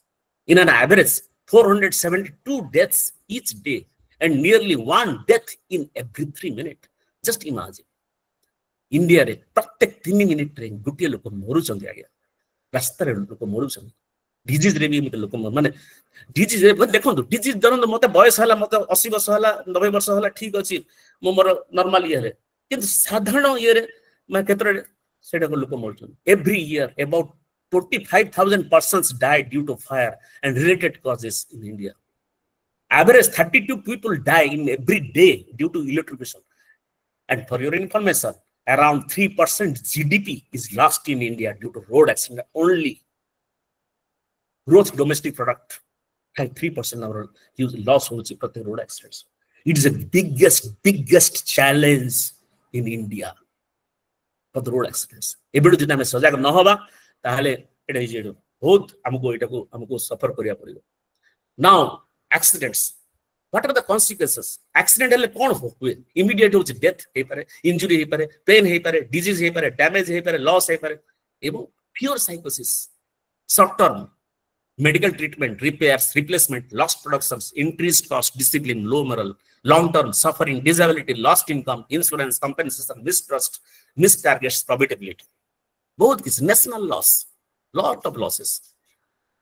In an average, 472 deaths each day and nearly 1 death in every 3 minutes. Just imagine. India re pratek 3 minute re gotiye lok moru chandi agya. Rasta re lok moru chandi. Disease re bi mate lok mane disease re dekhondu disease jaran mate boyas hala mate 80 वर्ष hala 90 वर्ष hala ठीक अछि mo mor normal ye re किंतु साधारण ये रे मैं केतरे सेटा को लोक मोर चन. Every year about 45,000 persons die due to fire and related causes in India. Average 32 people die in every day due to electrocution. And for your information, around 3% GDP is lost in India due to road accident only. Gross domestic product, 3% our loss holds for the road accidents. It is the biggest challenge in India for the road accidents. Every time I सजग न होबा ताहले एटा हिजेडो बहुत हमको सफर करिया पड़िबो. Now accidents, what are the consequences? Accident हेले कोन होय? Immediate होच डेथ हे पारे, इंजुरी हे पारे, पेन हे पारे, डिजीज हे पारे, डैमेज हे पारे, लॉस हे पारे एवं pure साइकोसिस. Short term medical treatment, repairs, replacement, lost productions, increased cost, discipline, low moral. Long term suffering, disability, lost income, insurance, compensation, mistrust, missed targets, profitability. Both is national loss, lot of losses.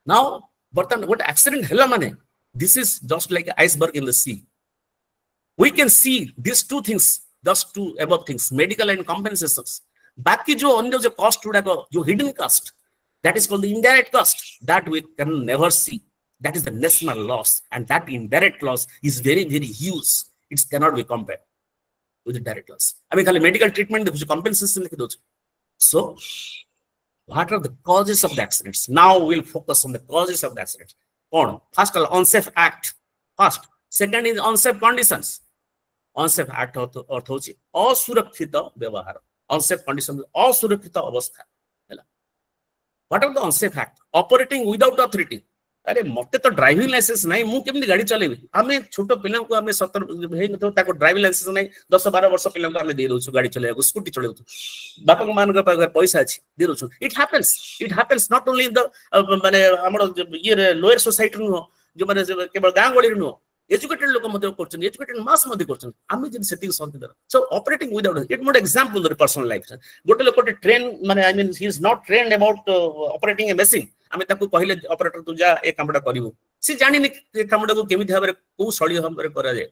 Now, but what accident hela mane? This is just like an iceberg in the sea. We can see these two things, just two above things, medical and compensations. Baki jo onyo jo cost uda ko, jo hidden cost, that is called the indirect cost. That we can never see. That is the national loss, and that indirect loss is very, very huge. It cannot be compared with the direct loss. I mean, medical treatment, compensation. So, what are the causes of the accidents? Now we'll focus on the causes of the accidents. First, unsafe act. First. Second is unsafe conditions. Unsafe act or asurakhita vyavahar. Unsafe conditions, asurakhita avastha. What are the unsafe act? Operating without authority. अरे मते तो driving licence नहीं मु केमनी गाड़ी चलेबी हमें छोटो पिला को हमें 17 हे न तो ताको ड्राइविंग लाइसेंस नहीं 10-12 वर्ष पिला को हमें दे दोछु गाड़ी चलेको स्कूटी चलेको बापा को मान के पैसा अछि दे दोछु it happens not only in the माने हमर ये लोअर सोसाइटी नो जो माने केवल गां गळी नो एजुकेटेड लोक मते करछन एजुकेटेड मास मते करछन हमें जे सेटिंग शांति दर so operating without it mode example the personal life गोटे लोक ट्रेन माने I mean he is not trained about operating a machine आमे ताको कहले ऑपरेटर तू जा ए कामडा करिवो सी जानि ने ए कामडा को केमि भाबरे को सळी हमरे करा जाय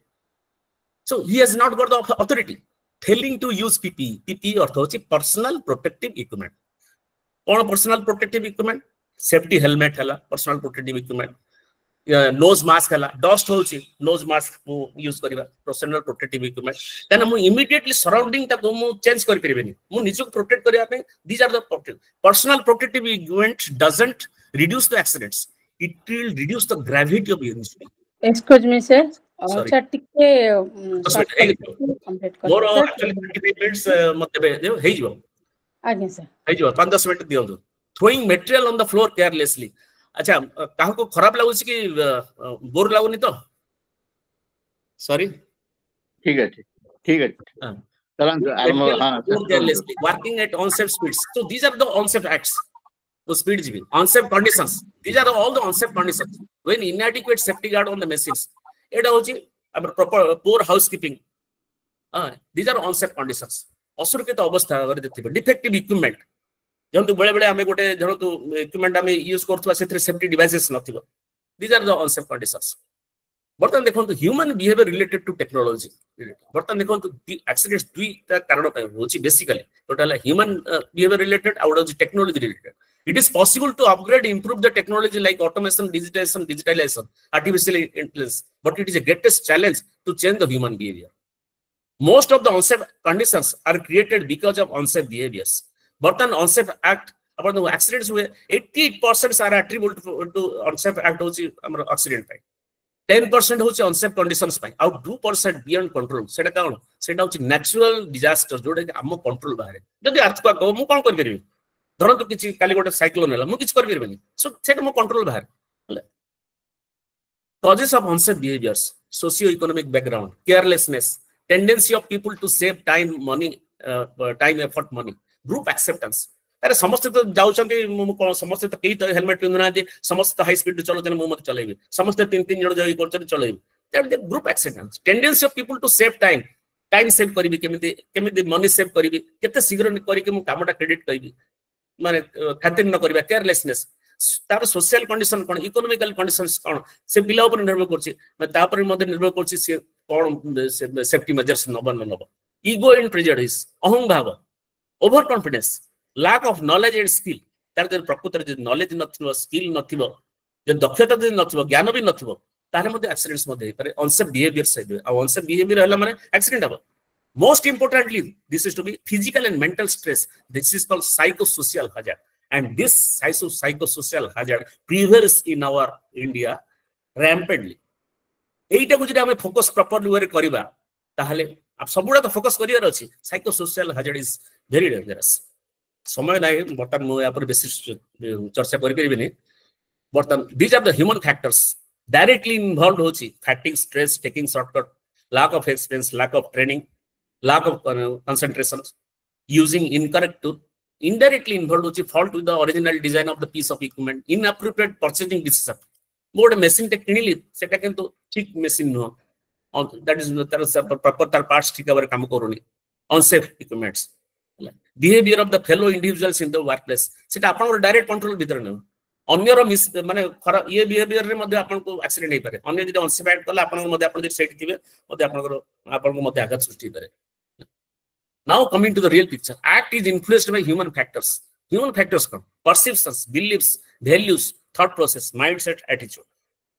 so he has not got the authority failing to use PP अर्थ होची पर्सनल प्रोटेक्टिव इक्विपमेंट कोन personal protective equipment safety helmet हला personal protective equipment nose mask हला डस्ट होची नोज मास्क को यूज करबा पर्सनल प्रोटेक्टिव इक्विपमेंट देन मु immediately surrounding ता को मु चेंज कर परबेनी मु निजो प्रोटेक्ट करिया पे these are the personal protective equipment doesn't reduce the accidents, it will reduce the gravity of the injury. Excuse me sir, अच्छा टिके कंप्लीट कर मोर एक्चुअली 25 मिनिट्स मते हे जिवो आगे सर हे जिवो 5-10 मिनिट दियौ throwing material on the floor carelessly. अच्छा काहा को खराब लागु छी कि बोर लागुनी तो सॉरी ठीक है चलन carelessly working at unsafe speeds. So these are the unsafe acts. The speed GB, unsafe conditions. These are all the unsafe conditions. When inadequate safety guard on the machines, it also proper poor housekeeping. These are unsafe conditions. Asurakhita avastha agar dekhibe defective equipment. जंतु बेले बेले हमें गोटे जंतु equipment हमें use करथुवा सेथरे safety devices नथिबो these are the unsafe conditions बर्तन देखो human behaviour related to technology बर्तन देखो एक्सीडेंट्स दुईटा कारण होची basically total human behaviour related out of technology related it is possible to upgrade improve the technology like automation digitalization artificial intelligence but it is a greatest challenge to change the human behavior most of the unsafe conditions are created because of unsafe behaviors but an unsafe act about the accidents where 88% are attributable to unsafe act hochi amar accident pai 10% होची unsafe conditions पाई आउ 2% beyond control सेटा काउन सेटा होची natural disaster जोडे हम control बाहर जदी अर्थक्वेक हो मु कोन कर परबी धरंतु किछि काली गोटे साइक्लोन होला मु किछि कर परबेनी सो सेटा मो कंट्रोल बाहर causes of unsafe behaviours socio economic background carelessness tendency of people to save time money time effort money group acceptance अरे समस्त तो जाउछंती समस्त तो केही तो हेलमेट पिंधुना दे समस्त हाई स्पीड चलौछन मु मत चलेबी समस्त तीन तीन जण जई करछन चलेबी that the group acceptance tendency of people to save time save करबी केमिति मनी सेव करबी केते शीघ्र करी के मु कामटा क्रेडिट करबी माने खातिर न करबा केयरलेसनेस तार सोशल कंडीशन कोन इकोनॉमिकल कंडीशंस कोन से पिला ऊपर निर्भर करछि ता पर मध्ये निर्भर करछि से कोन सेफ्टी मेजर्स नब ईगो एंड प्रेजुडिस अहं भाव over confidence lack of knowledge and skill तार जर प्रकृतर जे नॉलेज नथिबो स्किल नथिबो जे दक्षता जे नथिबो ज्ञान भी नथिबो तारे मध्ये एक्सीडेंट्स मध्ये पारे अनसेफ बिहेवियर से अनसेफ बिहेवियर हला माने एक्सीडेंट हबो most importantly this is to be physical and mental stress this is called psychosocial hazard and this psychosocial hazard prevails in our India rampantly एइटा को जे हम फोकस प्रॉपर्ली वे करबा ताहले आप सबुडा तो फोकस करियर अछि psychosocial hazard is very dangerous समय नाही बर्तन मु या पर बेसिस चर्चा करि परिबेनी बर्तन these are the human factors directly involved होची fatigue stress taking shortcut lack of experience lack of training lack of concentration using incorrect tool indirectly involved होची fault with the original design of the piece of equipment inappropriate purchasing decision मोड machine टे किनिली सेटा किंतु ठीक machine नो that is तार proper तार पार्ट्स ठीक भाବରେ काम करूनी unsafe equipments behaviour of the fellow individuals in the workplace सेटा आपन डायरेक्ट कंट्रोल भीतर न अन्यर माने ये बिहेवियर रे मध्ये आपन को एक्सीडेंट हे पारे अन्य जदि अनसेफ एक्ट कला आपन मध्ये आपन जदि सेट थिबे मध्ये आपन को मध्ये आघात सृष्टि करे now coming to the real picture act is influenced by human factors कौन perceptions beliefs values thought process mindset attitude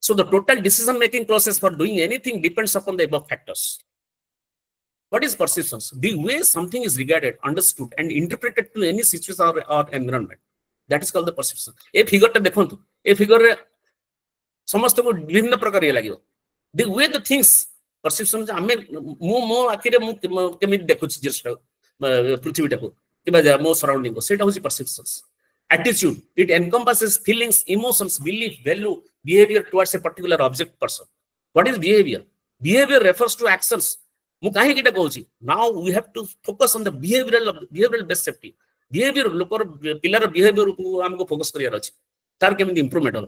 so the total decision making process for doing anything depends upon the above factors what is perceptions the way something is regarded understood and interpreted to any situation or environment that is called the perception a figure ता देखंतु a figure रे समस्त को विभिन्न प्रकार ये लागियो the way the things perception हमें मो आखिरे मु केमि देखुछि जस्ट पृथ्वीटा को किबा मो सराउंडिंग को सेटा होछि perceptions attitude it encompasses feelings emotions belief value behavior towards a particular object person what is behavior refers to actions mu kahi kita कहउछि now we have to focus on the behavioral based safety behavior locker pillar behavior को हमको focus करियार अछि तार केमिति improvement हो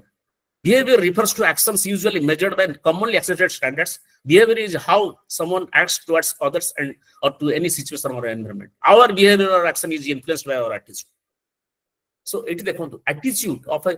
behavior refers to actions usually measured by commonly accepted standards behavior is how someone acts towards others and or to any situation or environment our behavior or action is influenced by our attitude so it is the attitude of a